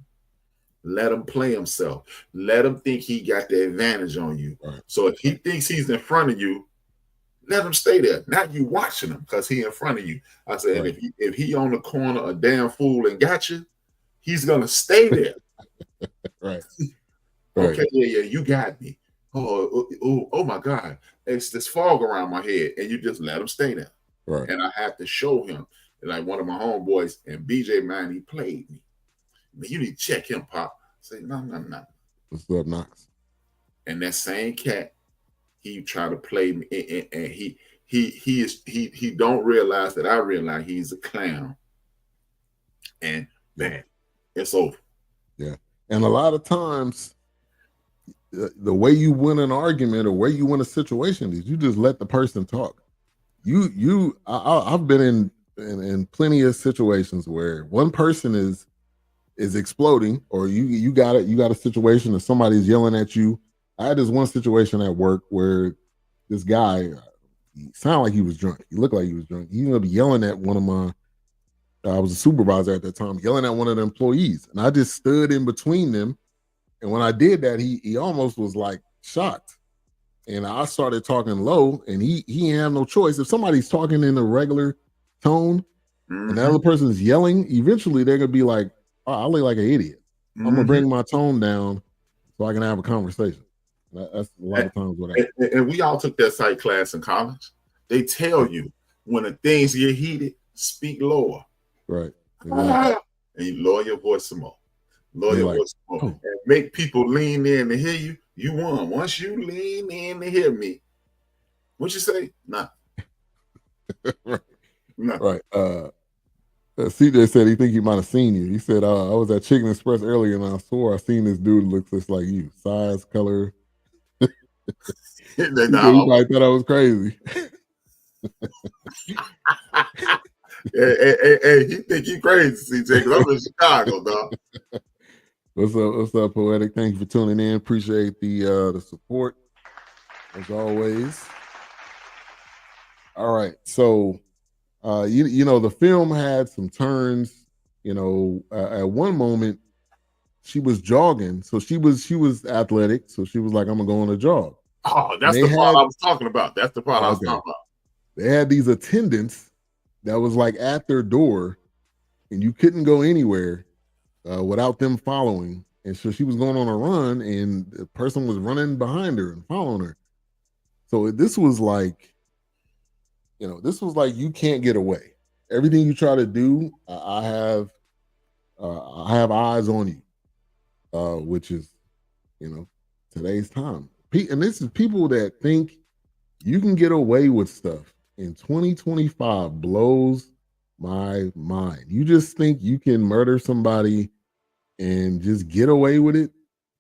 C: Let him play himself. Let him think he got the advantage on you. Right. So if he thinks he's in front of you, let him stay there. Not you watching him because he in front of you. I said, right. if he on the corner a damn fool and got you, he's gonna stay there.
B: Right.
C: Okay, yeah, you got me. Oh my God. It's this fog around my head, and you just let him stay there.
B: Right.
C: And I have to show him, like one of my homeboys, and BJ, man, he played me. Man, you need to check him, Pop. I say, no.
B: What's up, Knox?
C: And that same cat, he tried to play me, and he don't realize that I realize he's a clown. And man, it's over. Yeah.
B: And a lot of times, the way you win an argument or way you win a situation is you just let the person talk. I've been in plenty of situations where one person is exploding, or you got a situation that somebody's yelling at you. I had this one situation at work where this guy, he sounded like he was drunk. He looked like he was drunk. He ended up yelling at one of my, I was a supervisor at that time, yelling at one of the employees. And I just stood in between them. And when I did that, he almost was like shocked. And I started talking low, and he didn't have no choice. If somebody's talking in a regular tone and the other person's yelling, eventually they're going to be like, oh, I look like an idiot. I'm going to bring my tone down so I can have a conversation. That's a lot of times what
C: and we all took that psych class in college. They tell you when the things get heated, speak lower.
B: Right. Exactly.
C: And you lower your voice some more. Lower your voice some more.
B: Oh.
C: And make people lean in to hear you. You won. Once you lean in to hear me, what you say? Nah.
B: Right. Nah. Right. CJ said he think he might have seen you. He said, I was at Chicken Express earlier and I swore I seen this dude looks just like you. Size, color. He probably thought I was crazy.
C: Hey, he think you crazy, CJ, because I'm in Chicago, dog.
B: What's up, Poetic? Thank you for tuning in. Appreciate the support, as always. All right. So you know, the film had some turns. You know, at one moment she was jogging, so she was athletic, so she was like, "I'm gonna go on a jog."
C: Oh, that's the part I was talking about. That's the part I was talking about.
B: They had these attendants that was like at their door, and you couldn't go anywhere without them following. And so she was going on a run, and the person was running behind her and following her. So this was like, you know, this was like you can't get away. Everything you try to do, I have eyes on you, which is, you know, today's time. And this is people that think you can get away with stuff in 2025 blows my mind. You just think you can murder somebody and just get away with it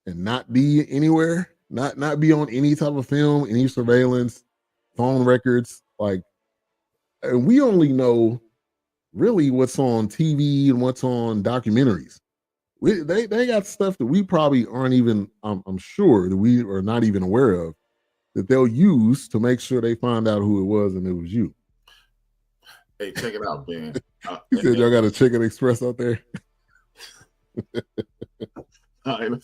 B: and not be anywhere, not be on any type of film, any surveillance, phone records. Like, and we only know really what's on TV and what's on documentaries. They got stuff that we probably aren't even, I'm sure that we are not even aware of, that they'll use to make sure they find out who it was and it was you.
C: Hey, check it out, man.
B: He said y'all got a Chicken Express out there.
C: No,
B: they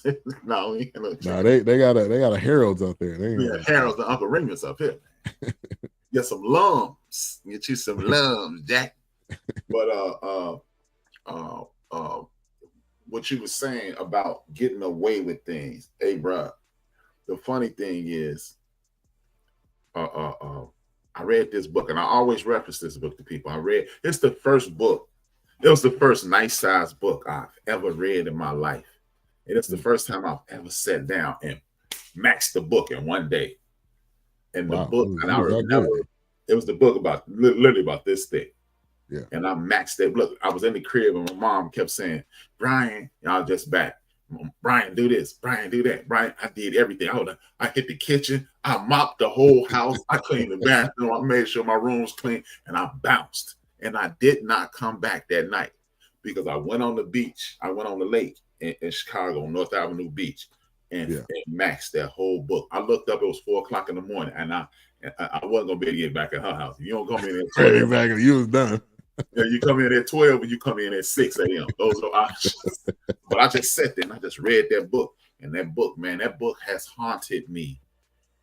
B: got a Harold's out there.
C: Harold's and Uncle Remus up here. Get some lums. Get you some lums, Jack. But what you were saying about getting away with things, hey, bro. The funny thing is, I read this book, and I always reference this book to people. It's the first book. It was the first nice size book I've ever read in my life. And it's the first time I've ever sat down and maxed the book in one day. And the book, and I remember it was the book about literally about this thick.
B: Yeah.
C: And I maxed it. Look, I was in the crib and my mom kept saying, Brian, y'all just back. Brian, do this. Brian, do that. Brian, I did everything. I hit the kitchen. I mopped the whole house. I cleaned the bathroom. I made sure my room was clean. And I bounced. And I did not come back that night because I went on the beach. I went on the lake in Chicago, North Avenue Beach, and maxed that whole book. I looked up. It was 4:00 in the morning. And I wasn't going to be able to get back at her house. You don't come in at 12.
B: Exactly. You was done.
C: Yeah, you come in at 12 and you come in at 6 a.m. Those are options. But I just sat there and I just read that book. And that book, man, that book has haunted me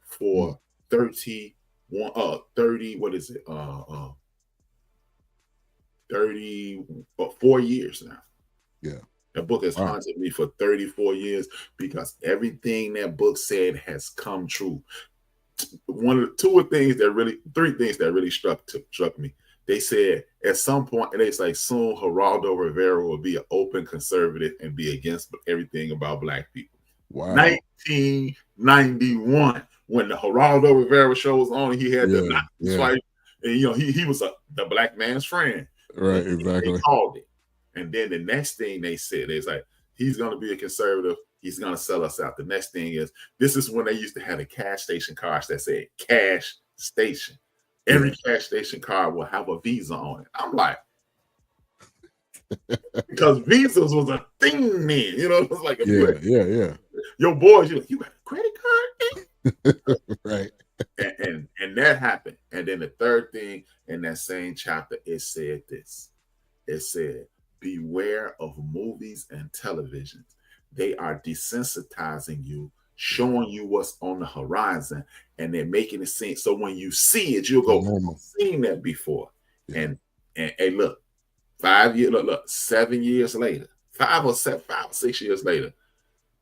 C: for 30, what is it? 34 years now.
B: Yeah.
C: That book has haunted me for 34 years because everything that book said has come true. Three things that really struck me. They said at some point, and it's like soon Geraldo Rivera will be an open conservative and be against everything about black people.
B: Wow.
C: 1991, when the Geraldo Rivera show was on, he had the fight, and he was the black man's friend.
B: Right, exactly.
C: They called it. And then the next thing they said is like, he's going to be a conservative. He's going to sell us out. The next thing is, this is when they used to have the cash station cards that said cash station. Every cash station card will have a Visa on it. I'm like, because Visas was a thing then. It was like
B: yeah.
C: Your boys, you got a credit card?
B: Right.
C: And that happened. And then the third thing in that same chapter, it said this. It said, beware of movies and television. They are desensitizing you, showing you what's on the horizon, and they're making it seem. So when you see it, you'll go, I've seen that before. Yeah. And hey, look, 7 years later, 5 or 6 years later,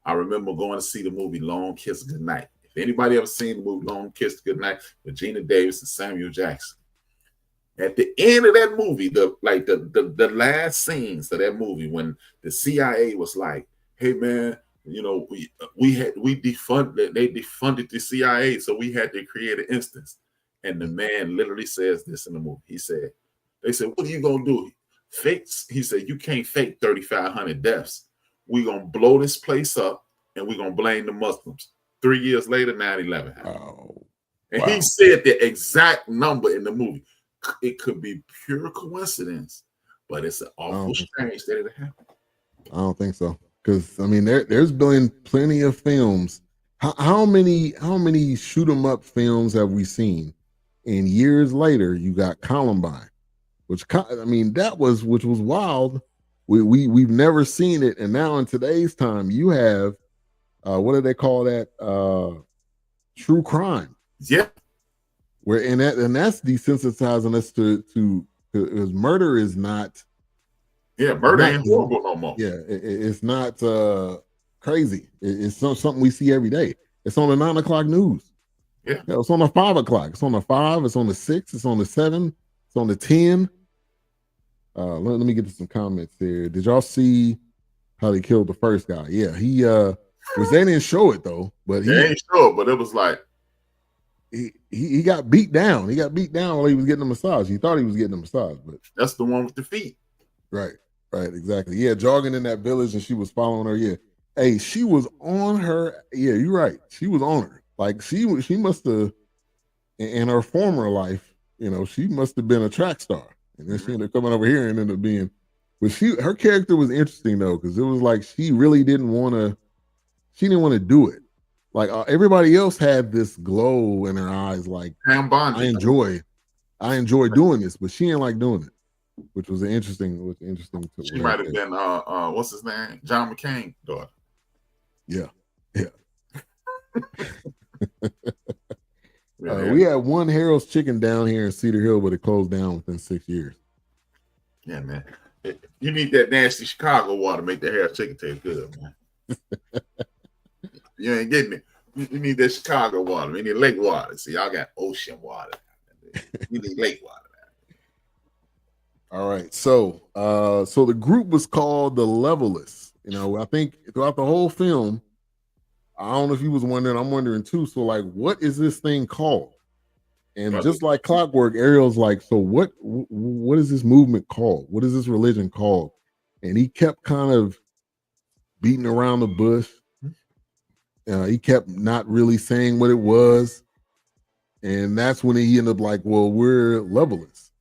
C: I remember going to see the movie Long Kiss Goodnight. If Anybody ever seen the movie Long Kiss Goodnight with Gina Davis and Samuel Jackson? At the end of that movie, the last scenes of that movie, when the CIA was like, "Hey man, you know, we defunded, they defunded the CIA, so we had to create an instance." And the man literally says this in the movie. He said, "They said, what are you gonna do? Fakes?" He said, "You can't fake 3,500 deaths. We're gonna blow this place up, and we're gonna blame the Muslims." 3 years later, 9/11 happened.
B: Oh,
C: And
B: wow.
C: he said the exact number in the movie. It could be pure coincidence, but it's awful strange that it happened.
B: I don't think so, because I mean, there's been plenty of films. How many shoot 'em up films have we seen? And years later, you got Columbine, which which was wild. We've never seen it, and now in today's time, you have what do they call that? True crime.
C: Yeah.
B: Where that's desensitizing us to because murder is not.
C: Yeah, murder ain't horrible no more.
B: Yeah, it's not crazy. It's something we see every day. It's on the 9 o'clock news.
C: Yeah,
B: it's on the 5 o'clock. It's on the 5. It's on the 6. It's on the 7. It's on the 10. Let me get to some comments here. Did y'all see how they killed the first guy? Yeah, he was. They didn't show it though, but
C: they ain't show it. But it was like.
B: He got beat down. He got beat down while he was getting a massage. He thought he was getting a massage, but
C: that's the one with the feet.
B: Right, exactly. Yeah, jogging in that village, and she was following her. Yeah, hey, she was on her. Yeah, you're right. She was on her. Like she must have, in her former life, she must have been a track star, and then she ended up coming over here and ended up being. But her character was interesting though, because it was like she really didn't want to. She didn't want to do it. Like everybody else had this glow in her eyes, like I enjoy doing this, but she didn't like doing it, which was interesting.
C: She might have been what's his name, John McCain's daughter.
B: Yeah. We had one Harold's Chicken down here in Cedar Hill, but it closed down within 6 years.
C: Yeah, man. You need that nasty Chicago water to make the Harold's Chicken taste good, man. You ain't getting it. You need that Chicago water. You need lake water. See, y'all got ocean water. You need lake water.
B: All right. So the group was called the Levelists. I think throughout the whole film, I don't know if you was wondering, I'm wondering too. So like, what is this thing called? And just like clockwork, Ariel's like, so what is this movement called? What is this religion called? And he kept kind of beating around the bush. He kept not really saying what it was. And that's when he ended up like, well, we're Levelists.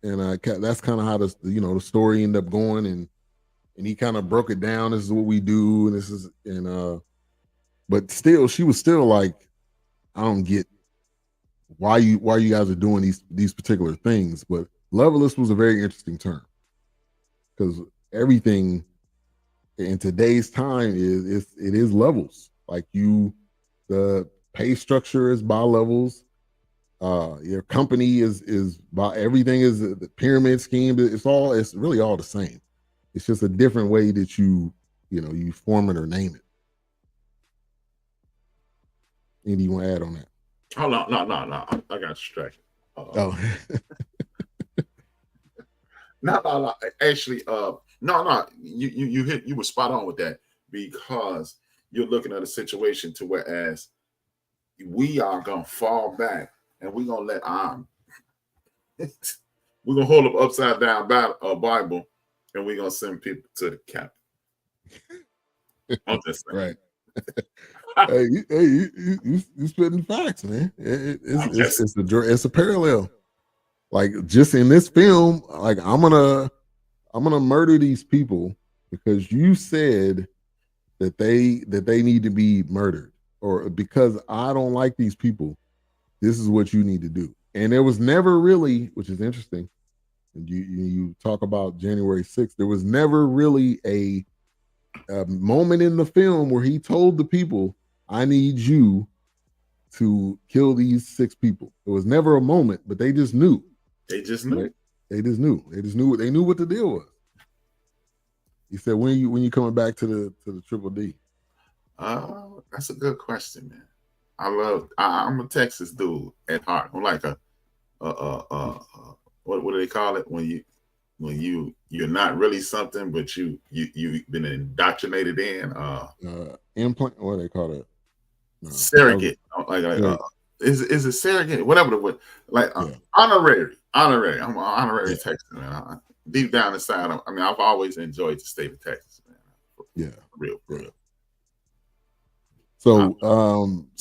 B: And that's kind of how the story ended up going. And he kind of broke it down. This is what we do. And but still, she was still like, I don't get why you guys are doing these particular things. But Levelist was a very interesting term, because everything in today's time it is levels. Like the pay structure is by levels. Your company is by, everything is the pyramid scheme. It's really all the same. It's just a different way that you form it or name it. Anything you want to add on that?
C: Oh no. I got distracted.
B: Oh.
C: No. Actually, no. You were spot on with that, because you're looking at a situation to whereas we are gonna fall back and we're gonna let we're gonna hold up upside down Bible, and we're gonna send people to the captain. I'm just saying.
B: Right. Hey, you spitting facts, man. It's a parallel. Like just in this film, like I'm gonna murder these people because you said that they need to be murdered, or because I don't like these people. This is what you need to do. And there was never really, which is interesting. You talk about January 6th. There was never really a moment in the film where he told the people, I need you to kill these 6 people. There was never a moment, but they just knew.
C: They just knew.
B: Right? They just knew. They knew what the deal was. He said, when you coming back to the Triple D?
C: That's a good question, man. I'm a Texas dude at heart. I'm like what do they call it when you're not really something, but you've been indoctrinated in
B: Implant. What do they call it? No,
C: surrogate. Is it surrogate? Whatever the word. Like honorary. I'm an honorary Texan, man. Deep down inside, I've always enjoyed the state of Texas, man.
B: Yeah,
C: real.
B: So,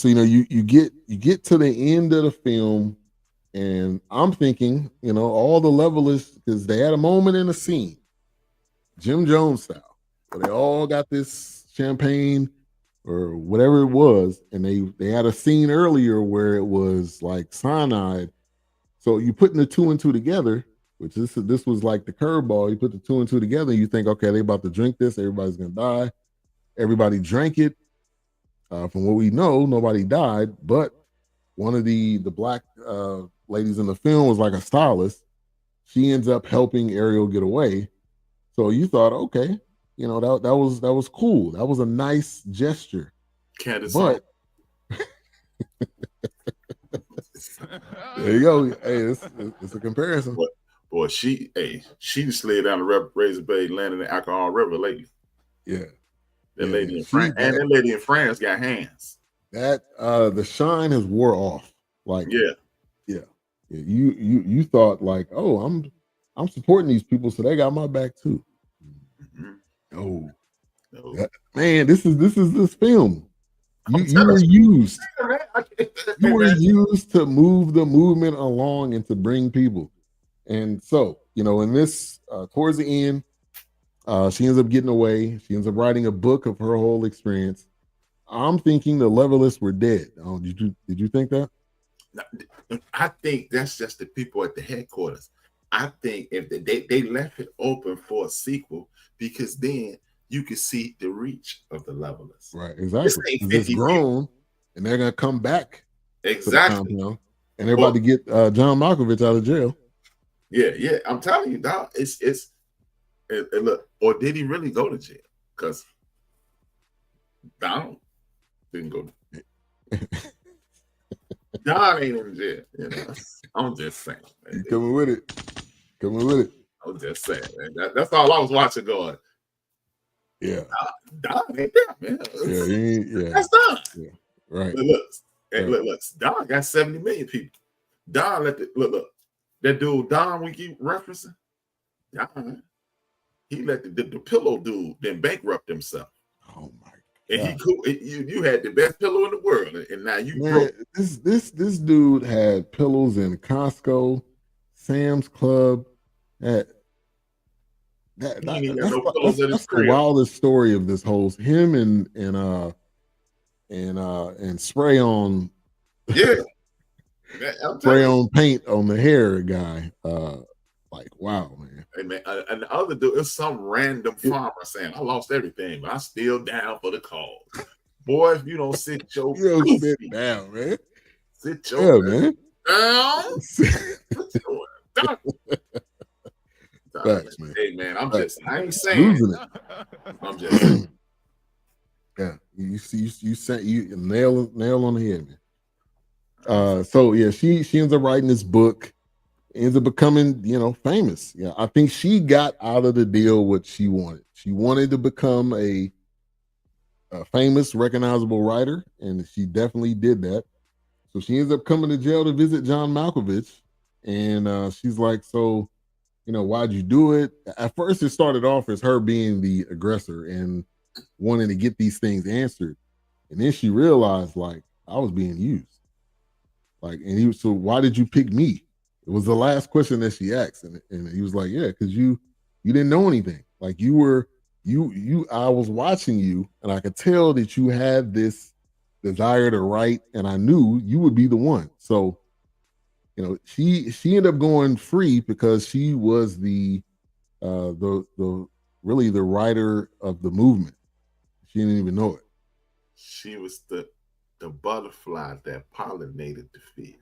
B: you get to the end of the film, and I'm thinking, all the levelers, because they had a moment in the scene, Jim Jones style, where they all got this champagne or whatever it was, and they had a scene earlier where it was like cyanide. So you putting the two and two together, which this was like the curveball. You put the two and two together, and you think, okay, they about to drink this, everybody's gonna die. Everybody drank it. From what we know, nobody died, but one of the black ladies in the film was like a stylist. She ends up helping Ariel get away. So you thought, okay, that was cool. That was a nice gesture.
C: Candace,
B: but there you go. Hey, it's a comparison.
C: Boy, she slid down the Razor Bay, landed in the Alcohol River lately.
B: Yeah.
C: That lady in France, and that lady in France got hands.
B: That the shine has wore off. Like
C: yeah.
B: You thought like, oh, I'm supporting these people, so they got my back too.
C: No.
B: Man, this is this film. You were used. You were used to move the movement along and to bring people. And so, in this towards the end, she ends up getting away. She ends up writing a book of her whole experience. I'm thinking the levelists were dead. Did you think that?
C: I think that's just the people at the headquarters. I think if they left it open for a sequel, because then you can see the reach of the levelists.
B: Right, exactly. It's grown, and they're gonna come back.
C: Exactly.
B: And they're about to get John Malkovich out of jail.
C: Yeah. I'm telling you, dog. It's look, or did he really go to jail? Because Donald didn't go to jail. Don ain't in jail. I'm just saying.
B: You coming with it.
C: I'm just saying, man. That's all I was watching going.
B: Yeah.
C: Don ain't there, man.
B: Yeah.
C: That's Don.
B: Yeah. Right.
C: Look. Don got 70 million people. Don look. That dude Don we keep referencing. Don. He let the pillow dude then bankrupt himself.
B: Oh my God.
C: And you had the best pillow in the world, and now you broke.
B: This dude had pillows in Costco, Sam's Club. That's the wildest story of this whole. Him and spray on.
C: Yeah.
B: Spray on paint on the hair guy. Like, wow, man.
C: Hey, man, and the other dude is some random farmer saying, I lost everything, but I'm still down for the cause. Boy, if you don't sit your
B: sit down, man.
C: Sit your
B: man.
C: Down.
B: Facts, man.
C: Hey, man, I ain't saying
B: losing it.
C: I'm just saying.
B: Yeah, you nail on the head, man. So yeah, she ends up writing this book, ends up becoming, famous. Yeah, I think she got out of the deal what she wanted. She wanted to become a famous, recognizable writer, and she definitely did that. So she ends up coming to jail to visit John Malkovich, and she's like, so, why'd you do it? At first, it started off as her being the aggressor and wanting to get these things answered, and then she realized, like, I was being used. Like, and so why did you pick me? It was the last question that she asked, and he was like, yeah, because you didn't know anything. Like I was watching you, and I could tell that you had this desire to write, and I knew you would be the one. So, she ended up going free because she was the really the writer of the movement. She didn't even know it.
C: She was the butterfly that pollinated the field.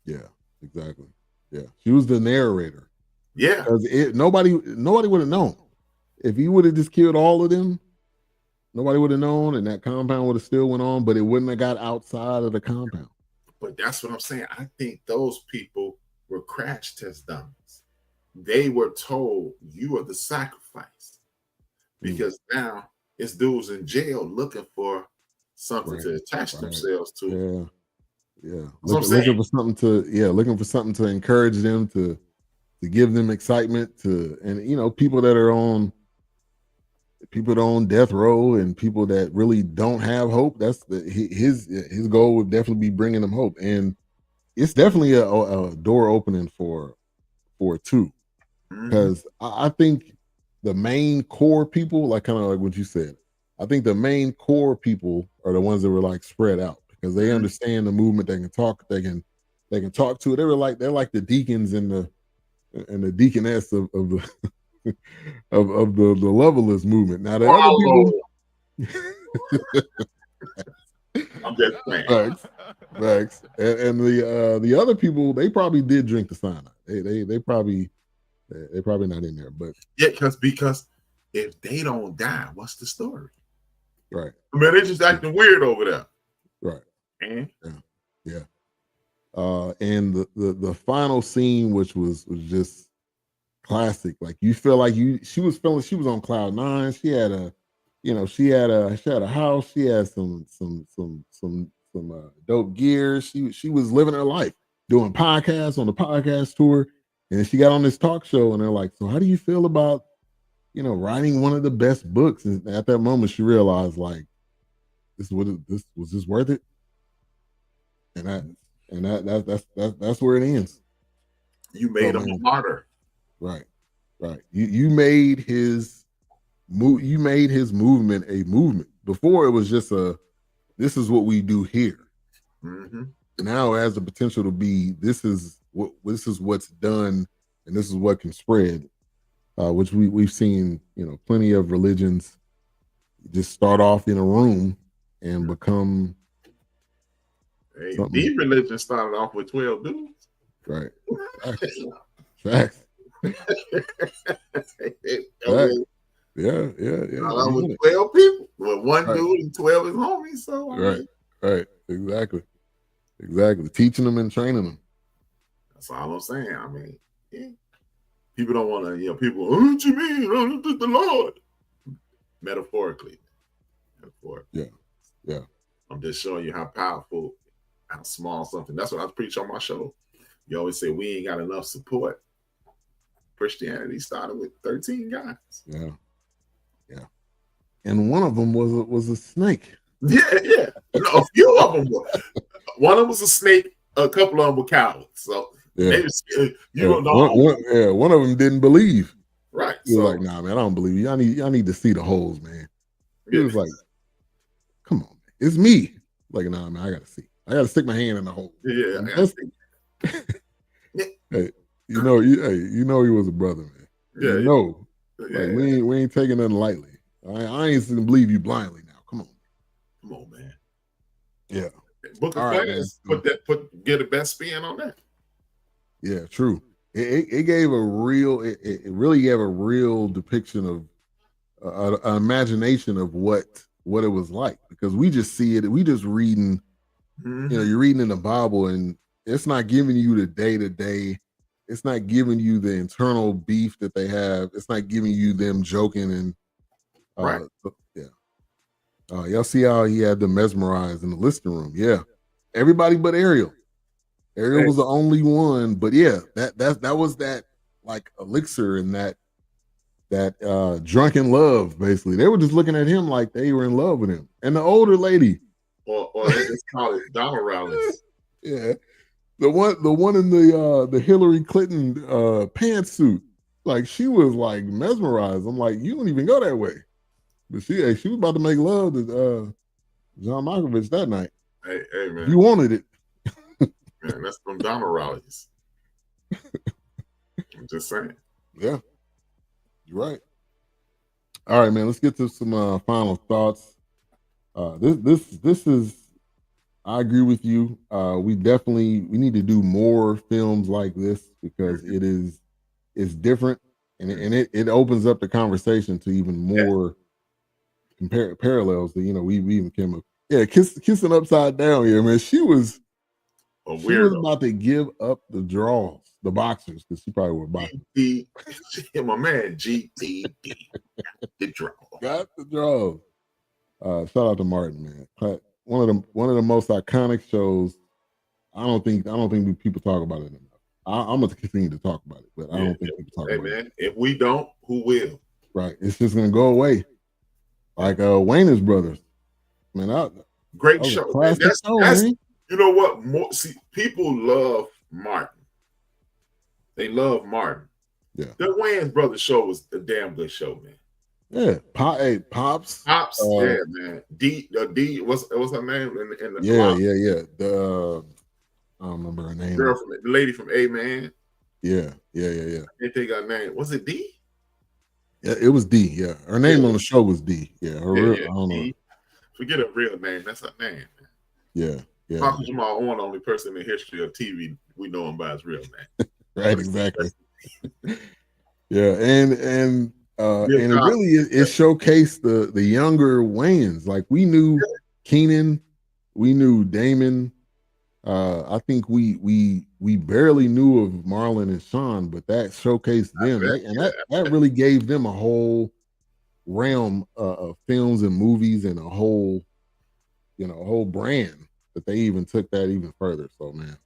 B: Yeah, exactly. Yeah, she was the narrator.
C: Yeah,
B: because nobody would have known if he would have just killed all of them. Nobody would have known, and that compound would have still went on, but it wouldn't have got outside of the compound.
C: But that's what I'm saying. I think those people were crash test dummies. They were told you are the sacrifice because now it's dudes in jail looking for something to attach themselves to.
B: Yeah. Looking for something to encourage them, to give them excitement, and people that are on death row and people that really don't have hope. That's his goal would definitely be bringing them hope, and it's definitely a door opening for it too, because I think the main core people, like kind of like what you said, I think the main core people are the ones that were like spread out because they understand the movement. They can talk. They can talk to it. They're like the deacons and the deaconess of the of the levelist movement. Now the other people,
C: I'm just saying.
B: Facts. And the other people, they probably did drink the cyanide. They probably not in there, but
C: yeah, because if they don't die, what's the story?
B: Right.
C: I mean, they're just acting weird over there.
B: Right.
C: Yeah.
B: And the final scene, which was just classic. Like you feel like she was on cloud nine. She had a house. She had some dope gear. She was living her life, doing podcasts on the podcast tour, and she got on this talk show. And they're like, "So how do you feel about writing one of the best books?" And at that moment, she realized like, was this worth it? And that's where it ends.
C: You made him a martyr.
B: Right. You made his movement a movement. Before it was just this is what we do here. Now it has the potential to be this is what's done, and this is what can spread. Which we've seen, plenty of religions just start off in a room and become.
C: Hey, the religion started off with 12 dudes.
B: Right. Facts. Yeah.
C: With 12 people. With one dude and 12 is homies. So
B: right. Exactly. Teaching them and training them.
C: That's all I'm saying. I mean, people don't want to, people, what you mean? Oh, this is the Lord. Metaphorically. Yeah. I'm just showing you how powerful, how small something. That's what I preach on my show. You always say we ain't got enough support. Christianity started with 13 guys.
B: Yeah. And one of them was a snake.
C: Yeah. A few of them were. One of them was a snake. A couple of them were cowards. So
B: one of them didn't believe.
C: Right.
B: He was like, "Nah, man, I don't believe you. I need to see the holes, man." He was like, "Come on, man. It's me." Like, "Nah, man, I gotta see. I gotta stick my hand in the hole."
C: Yeah.
B: Hey, he was a brother, man. Like we ain't taking nothing lightly. I ain't gonna believe you blindly now. Come on, man. Yeah.
C: Book of Class, get a best spin on that.
B: Yeah, true. It gave a real. It really gave a real depiction of an imagination of what it was like, because we just see it. We just reading. You're reading in the Bible, and it's not giving you the day to day. It's not giving you the internal beef that they have. It's not giving you them joking and
C: right.
B: Y'all see how he had them mesmerized in the listening room. Yeah, everybody but Ariel. Ariel was the only one, but yeah, that was that like elixir and that drunken love. Basically, they were just looking at him like they were in love with him. And the older lady,
C: or they just call it Donald rallies.
B: Yeah. The one in the Hillary Clinton pantsuit, like she was like mesmerized. I'm like, you don't even go that way, but she was about to make love to John Malkovich that night.
C: Hey man,
B: you wanted it.
C: Man, that's from Donald rallies. I'm just saying.
B: Yeah, you're right. All right, man. Let's get to some final thoughts. This is. I agree with you. We need to do more films like this because it's different, and it opens up the conversation to even more parallels that we even came up. Yeah, kissing upside down. Yeah, man, she was about to give up the draws, the boxers, because she probably wore boxers.
C: My man, GTD, the draw.
B: Got the draws. Shout out to Martin, man. One of the most iconic shows. I don't think people talk about it enough. I'm gonna continue to talk about it, but I don't think people talk about it.
C: If we don't, who will?
B: Right, it's just gonna go away. Like Wayne's Brothers, man.
C: Great show.
B: That's man.
C: You know what? People love Martin. They love Martin.
B: Yeah,
C: the Wayans Brothers show was a damn good show, man.
B: Yeah, Pops.
C: Yeah, man. D. What's her name? In the
B: yeah. I don't remember her name.
C: The lady from A Man.
B: Yeah.
C: I think her name was it D.
B: Yeah, it was D. Yeah, her name on the show was D. Yeah, I don't know.
C: Forget her real name. That's her name.
B: Man. Yeah.
C: Malcolm Jamal Warner, only person in the history of TV we know him by his real name.
B: Right, exactly. Yeah, and it showcased the younger Wayans. Like we knew Keenan, we knew Damon. I think we barely knew of Marlon and Sean, but that showcased them, that really gave them a whole realm of films and movies and a whole brand that they even took that even further. So man,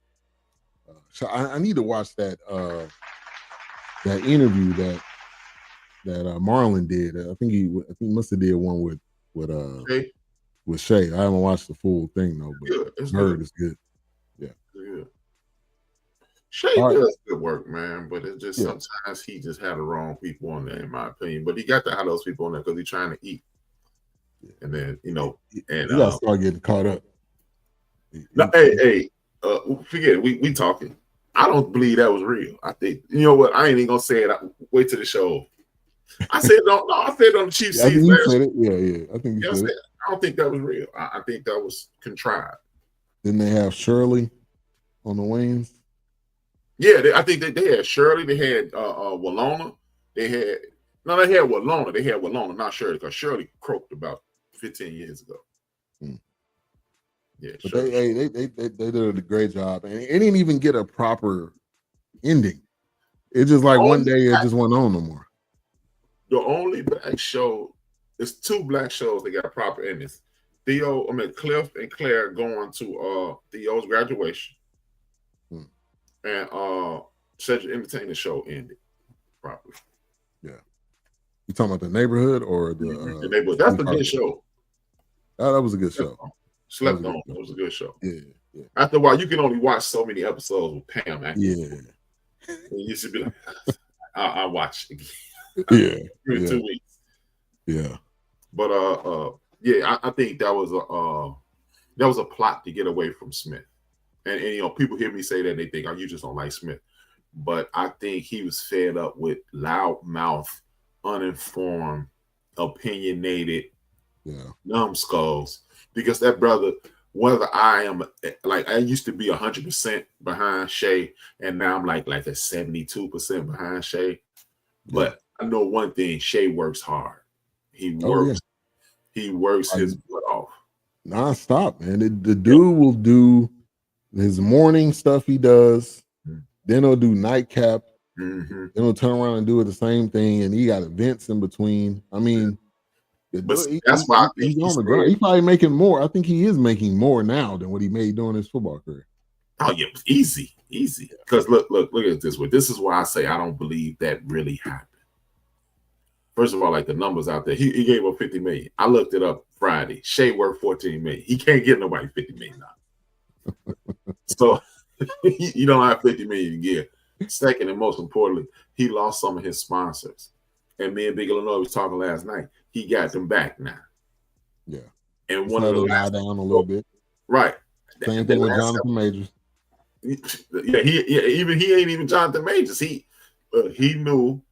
B: so I need to watch that interview that Marlon did. I think he must have did one with Shay. I haven't watched the full thing though, but heard it's good. Yeah.
C: Shay does good work, man, but it's just sometimes he just had the wrong people on there, in my opinion. But he got to have those people on there because he's trying to eat. And then, and
B: you gotta start getting caught up.
C: Forget it. We talking. I don't believe that was real. I think you know what? I ain't even gonna say it. Wait till the show. I said I said on the Chief
B: Seats. You said it. Yeah. I think you said it.
C: I don't think that was real. I think that was contrived.
B: Didn't they have Shirley on the Wayans?
C: Yeah, I think they had Shirley. They had Walona. They had Walona. They had Walona, not Shirley, because Shirley croaked about 15 years ago. Yeah,
B: but they did a great job, and it didn't even get a proper ending. It's just like one day it just went on no more.
C: The only black show, there's two black shows that got proper endings. Cliff and Claire going to Theo's graduation, and Cedric Entertainment show ended properly.
B: Yeah, you talking about the Neighborhood or the
C: Neighborhood? That's a good show.
B: That was a good show.
C: Slept on. It was a good show.
B: Yeah.
C: After a while, you can only watch so many episodes with Pam.
B: Yeah.
C: And you should be like, I'll watch it
B: again.
C: In 2 weeks.
B: Yeah.
C: But I think that was a plot to get away from Smith. And people hear me say that and they think, oh, you just don't like Smith. But I think he was fed up with loudmouth, uninformed, opinionated, numbskulls. Because that brother, whether I am like I used to be 100% behind Shay, and now I'm like a 72% behind Shay. But I know one thing: Shay works hard. He works. He works his butt off.
B: Non-stop, man. The dude will do his morning stuff. He does. Then he'll do nightcap. Then he'll turn around and do it the same thing, and he got events in between. I mean.
C: But that's why
B: he's on the ground. He's probably making more. I think he is making more now than what he made during his football career.
C: Oh yeah, easy. Because look at it this way. This is why I say I don't believe that really happened. First of all, like the numbers out there, he gave up $50 million. I looked it up Friday. Shay worth $14 million. He can't give nobody $50 million now. So you don't have $50 million to give. Second, and most importantly, he lost some of his sponsors. And me and Big Illinois was talking last night. He got them back now.
B: Yeah.
C: And one of the
B: lie down a little bit.
C: Right.
B: Same thing with Jonathan Majors.
C: Yeah, he ain't even Jonathan Majors. He knew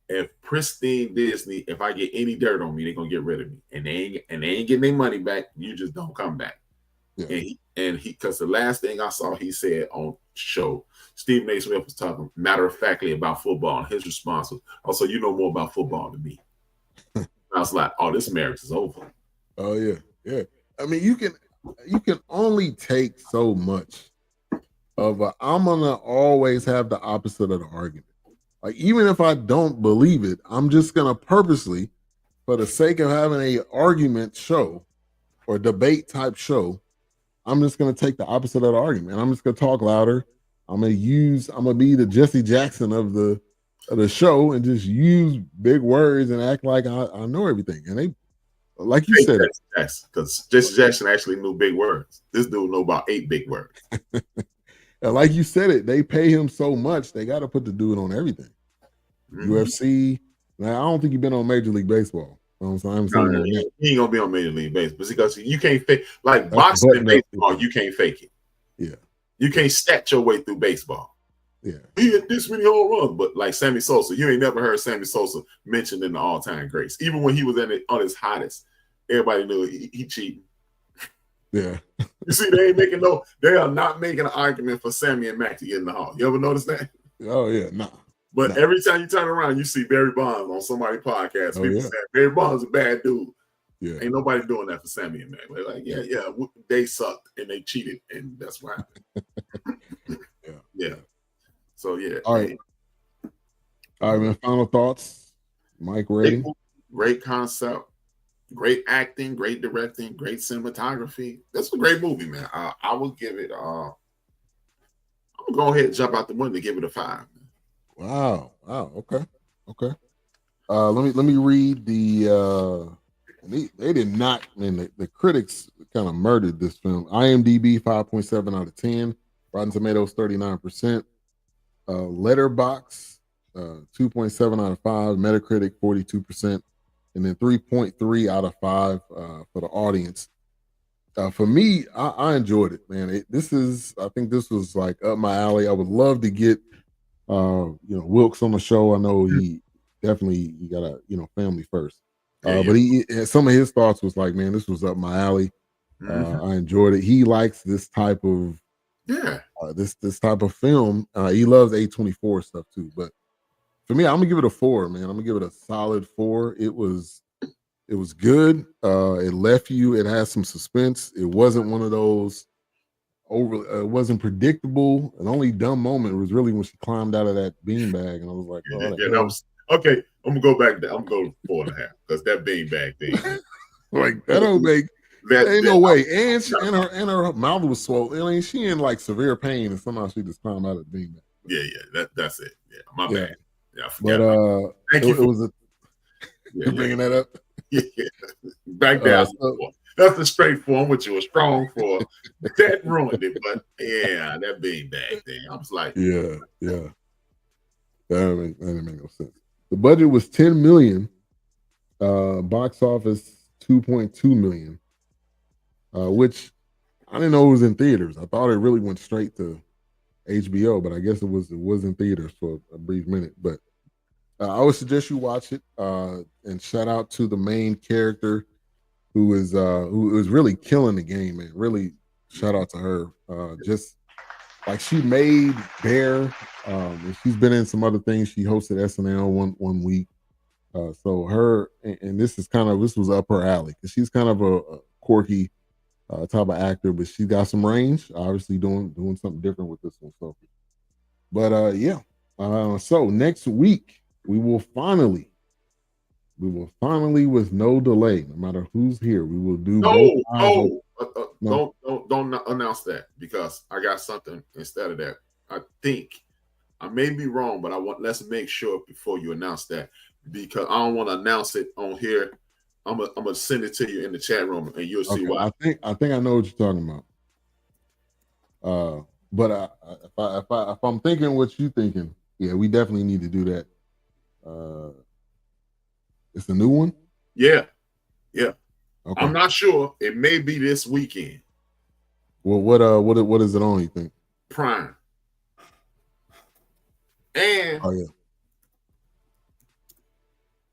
C: if pristine Disney, if I get any dirt on me, they're gonna get rid of me. And they ain't getting their money back. You just don't come back. Yeah. And he because the last thing I saw he said on show, Stephen A. Smith was talking matter-of-factly about football, and his response was, "Oh, so you know more about football than me." I was like, "Oh, this marriage is over."
B: Oh yeah, yeah. I mean, you can only take so much of a. I'm gonna always have the opposite of the argument. Like even if I don't believe it, I'm just gonna purposely, for the sake of having a argument show or debate type show, I'm just gonna take the opposite of the argument. I'm just gonna talk louder. I'm gonna be the Jesse Jackson of the show and just use big words and act like I know everything. And they, like you said,
C: because Jesse Jackson actually knew big words. This dude know about 8 big words.
B: And like you said it, they pay him so much, they got to put the dude on everything. Mm-hmm. UFC. Now, I don't think you've been on Major League Baseball.
C: He ain't gonna be on Major League Baseball because you can't fake like boxing and baseball. You can't fake it.
B: Yeah,
C: you can't stat your way through baseball.
B: Yeah,
C: he hit this many home runs, but like Sammy Sosa, you ain't never heard Sammy Sosa mentioned in the all-time greats. Even when he was on his hottest, everybody knew he cheating.
B: Yeah,
C: you see, they are not making an argument for Sammy and Mac to get in the hall. You ever notice that?
B: Oh yeah, nah.
C: But every time you turn around, you see Barry Bonds on somebody's podcast. People say Barry Bonds is a bad dude.
B: Yeah,
C: ain't nobody doing that for Sammy and Mac. They're like, yeah, they sucked and they cheated, and that's what happened. yeah. So yeah.
B: All right, man. Final thoughts, Mike. Ready?
C: Great concept, great acting, great directing, great cinematography. That's a great movie, man. I would give it. I'm gonna go ahead and jump out the window and give it a 5.
B: Wow. Okay. Let me read the. They did not. Man, the critics kind of murdered this film. IMDb 5.7 out of 10. Rotten Tomatoes 39%. Letterboxd 2.7 out of 5. Metacritic 42%, and then 3.3 out of 5 for the audience. For me, I enjoyed it, man. I think this was like up my alley. I would love to get Wilkes on the show. I know he got a family first. But he some of his thoughts was like, man, this was up my alley. I enjoyed it. He likes this type of this type of film. He loves A24 stuff too. But for me, I'm gonna give it a 4, man. I'm gonna give it a solid 4. It was good. It left you. It has some suspense. It wasn't one of those it wasn't predictable. An only dumb moment was really when she climbed out of that beanbag, and I was like,
C: that was okay. I'm gonna go back there. I'm going 4.5 because that beanbag thing,
B: like that don't make. Ain't no way. And her mouth was swollen. I mean, she in like severe pain, and somehow she just climbed out of the beanbag.
C: Yeah. That's it. Yeah, my bad. Yeah, I
B: forgot. But
C: thank you for
B: bringing that up.
C: Yeah, back there. That's the straight form, which you were strong for. That ruined it. But yeah, that beanbag thing. I was like,
B: yeah. That didn't make no sense. The budget was $10 million. Box office 2.2 million. Which I didn't know it was in theaters. I thought it really went straight to HBO, but I guess it was in theaters for a brief minute. But I would suggest you watch it. And shout out to the main character who is really killing the game, man. Really shout out to her. Just like she made Bear. She's been in some other things. She hosted SNL one week. So her and this was up her alley because she's kind of a quirky type of actor, but she got some range. Obviously, doing something different with this one. So, but so next week we will finally, with no delay, no matter who's here, we will do.
C: Don't announce that because I got something instead of that. I think I may be wrong, but let's make sure before you announce that because I don't want to announce it on here. I'm gonna send it to you in the chat room, and you'll see why.
B: I think I know what you're talking about. But if I'm thinking what you're thinking, yeah, we definitely need to do that. It's a new one.
C: Yeah. Okay. I'm not sure. It may be this weekend.
B: Well, what is it on? You think?
C: Prime. And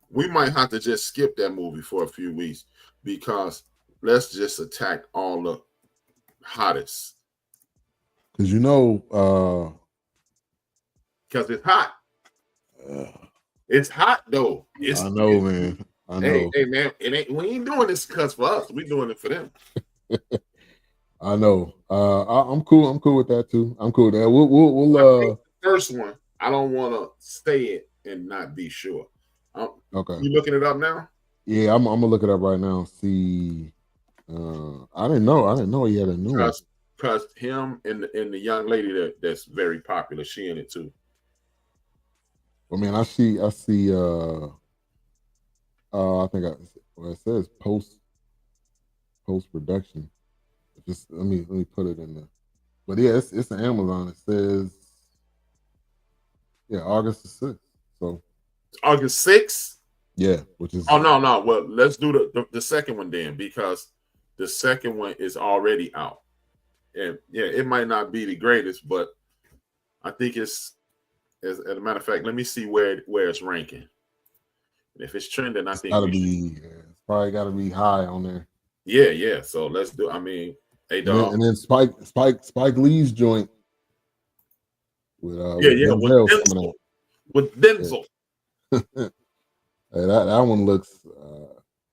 C: we might have to just skip that movie for a few weeks because let's just attack all the hottest.
B: Because
C: because it's hot. It's hot though.
B: I know, man. I know.
C: Hey, man, we ain't doing this because for us. We doing it for them.
B: I know. I'm cool. I'm cool with that too. I'm cool with that. We'll
C: first one. I don't want to say it and not be sure.
B: Okay.
C: You looking it up now?
B: Yeah, I'm gonna look it up right now. See, I didn't know he had a new one.
C: Because him and the young lady that's very popular, she in it too.
B: Well, man, I see. I think it says post production. Just let me put it in there. But yeah, it's an Amazon. It says August the 6th. So
C: August 6th.
B: Yeah, which is
C: no. Well, let's do the second one then, because the second one is already out. And yeah, it might not be the greatest, but I think it's, as a matter of fact, let me see where it's ranking. And if it's trending, I think
B: it's probably got to be high on there.
C: Yeah. So let's do. I mean, hey, dog.
B: And then Spike Lee's joint with
C: Denzel. With Denzel.
B: Yeah. Hey, that one looks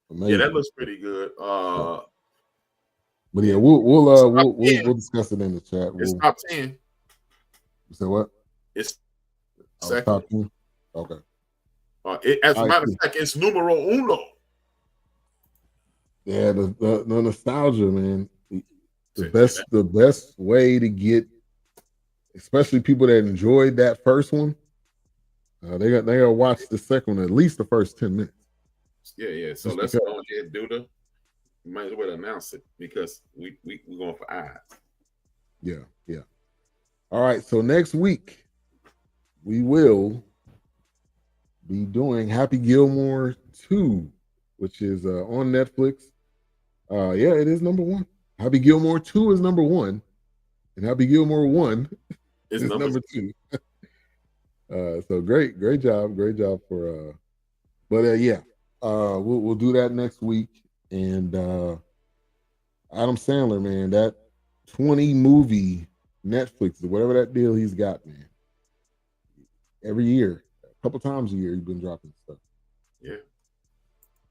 B: amazing.
C: Yeah, that looks pretty good.
B: But yeah, we'll discuss it in the chat.
C: It's top 10.
B: You said what?
C: It's second.
B: Top 10. Okay.
C: As a matter of fact, it's numero uno.
B: Yeah, the nostalgia, man. The best way to get, especially people that enjoyed that first one, they gotta watch the second one, at least the first 10 minutes.
C: Yeah. So let's go ahead and do we might as well announce it because we're going for eyes.
B: Yeah. All right. So next week we will be doing Happy Gilmore 2, which is on Netflix. It is number 1. Happy Gilmore 2 is number 1, and Happy Gilmore 1 is number 2. So great job for we'll do that next week. And Adam Sandler, man, that 20 movie Netflix, whatever that deal he's got, man. Every year, a couple times a year, he's been dropping stuff.
C: Yeah.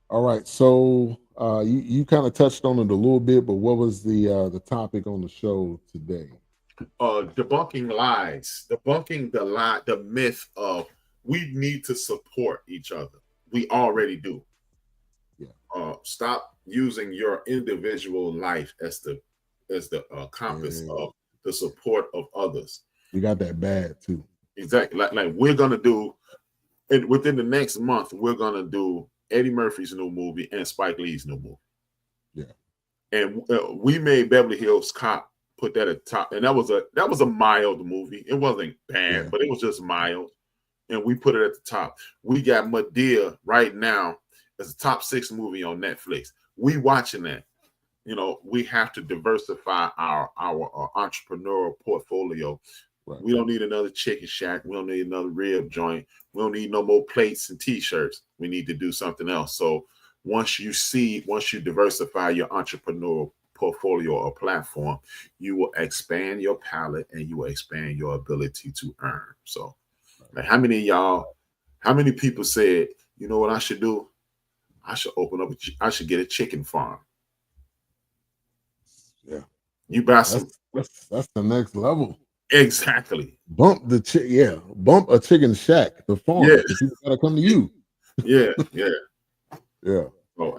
B: All right, so you kind of touched on it a little bit, but what was the topic on the show today?
C: Debunking lies, debunking the myth of we need to support each other. We already do. Yeah. Stop using your individual life as the compass of the support of others.
B: We got that bad too.
C: Exactly. Like we're gonna do, and within the next month, we're gonna do Eddie Murphy's new movie and Spike Lee's new movie.
B: Yeah.
C: And we made Beverly Hills Cop, put that at the top, and that was a mild movie. It wasn't bad, but it was just mild, and we put it at the top. We got Madea right now as a top 6 movie on Netflix. We watching that. We have to diversify our entrepreneurial portfolio. Right. We don't need another chicken shack. We don't need another rib joint. We don't need no more plates and t-shirts. We need to do something else. So once you diversify your entrepreneurial portfolio or platform, you will expand your palette and you will expand your ability to earn. So like how many people said, you know what I should do? I should get a chicken farm.
B: Yeah.
C: You buy some.
B: That's the next level.
C: Exactly.
B: Bump a chicken shack, the farm. Yeah. The people gotta come to you.
C: Yeah.
B: Oh,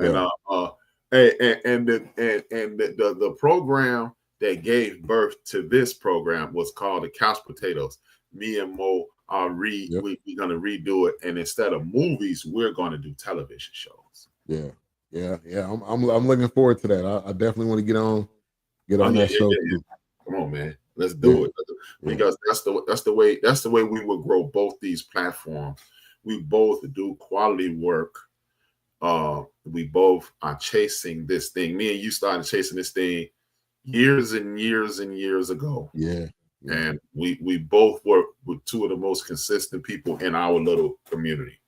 C: and the program that gave birth to this program was called the Couch Potatoes. Me and Mo are we're gonna redo it, and instead of movies, we're gonna do television shows.
B: Yeah. I'm looking forward to that. I definitely want to get on that show.
C: Yeah. Come on, man. Let's do it. Because that's the way we will grow both these platforms. We both do quality work. We both are chasing this thing. Me and you started chasing this thing years and years and years ago.
B: Yeah.
C: And we both work with two of the most consistent people in our little community.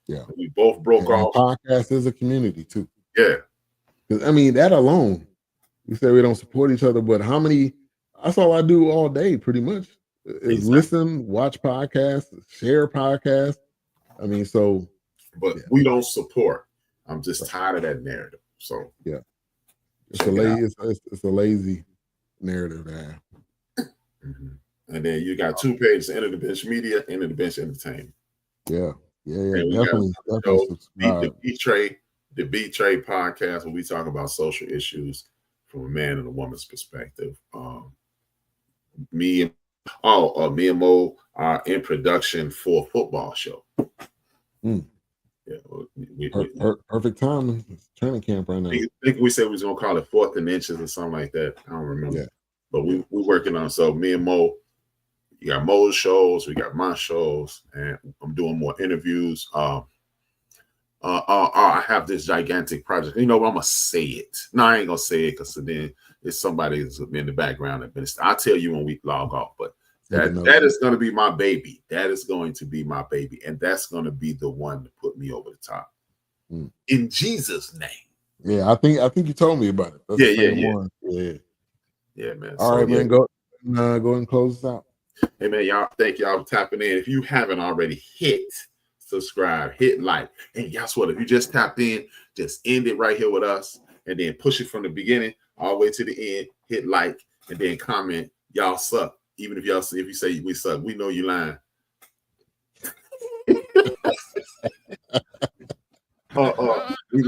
B: Yeah.
C: We both broke off.
B: Podcast is a community too.
C: Yeah.
B: Because I mean, that alone, we say we don't support each other, but that's all I do all day pretty much is listen, watch podcasts, share podcasts. I mean, so.
C: But we don't support. I'm just tired of that narrative. So
B: yeah, it's a lazy narrative to have.
C: And then you got 2 pages: Enter the Bench Media, Enter the Bench Entertainment.
B: Yeah, definitely subscribe.
C: The Beat Trade podcast, where we talk about social issues from a man and a woman's perspective. Me and Mo are in production for a football show. Yeah,
B: perfect time. It's training camp right now.
C: I think we said we was gonna call it 4th and Inches or something like that. I don't remember.
B: Yeah.
C: But we working on. So me and Mo, you got Mo's shows, we got my shows, and I'm doing more interviews. I have this gigantic project. You know what? I'm gonna say it. No, I ain't gonna say it because then it's somebody that's in the background. I'll tell you when we log off. But that is going to be my baby. That is going to be my baby, and that's going to be the one to put me over the top. In Jesus' name.
B: Yeah, I think you told me about it. That's
C: Yeah, man.
B: All right, man. Go and close this out.
C: Hey, man, y'all. Thank y'all for tapping in. If you haven't already, hit subscribe, hit like, and guess what? If you just tapped in, just end it right here with us, and then push it from the beginning all the way to the end. Hit like, and then comment. Y'all suck. Even if you say we suck, we know you lying. Even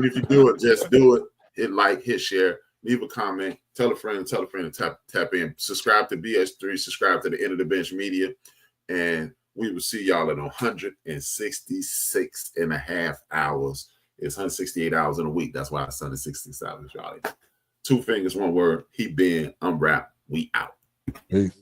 C: if you do it, just do it. Hit like, hit share, leave a comment, tell a friend, and tap in. Subscribe to BS3, subscribe to the End of the Bench Media, and we will see y'all in 166 and a half hours. It's 168 hours in a week. That's why it's 166 hours, y'all. 2 fingers, 1 word. He been, I'm rap. We out.
B: Peace.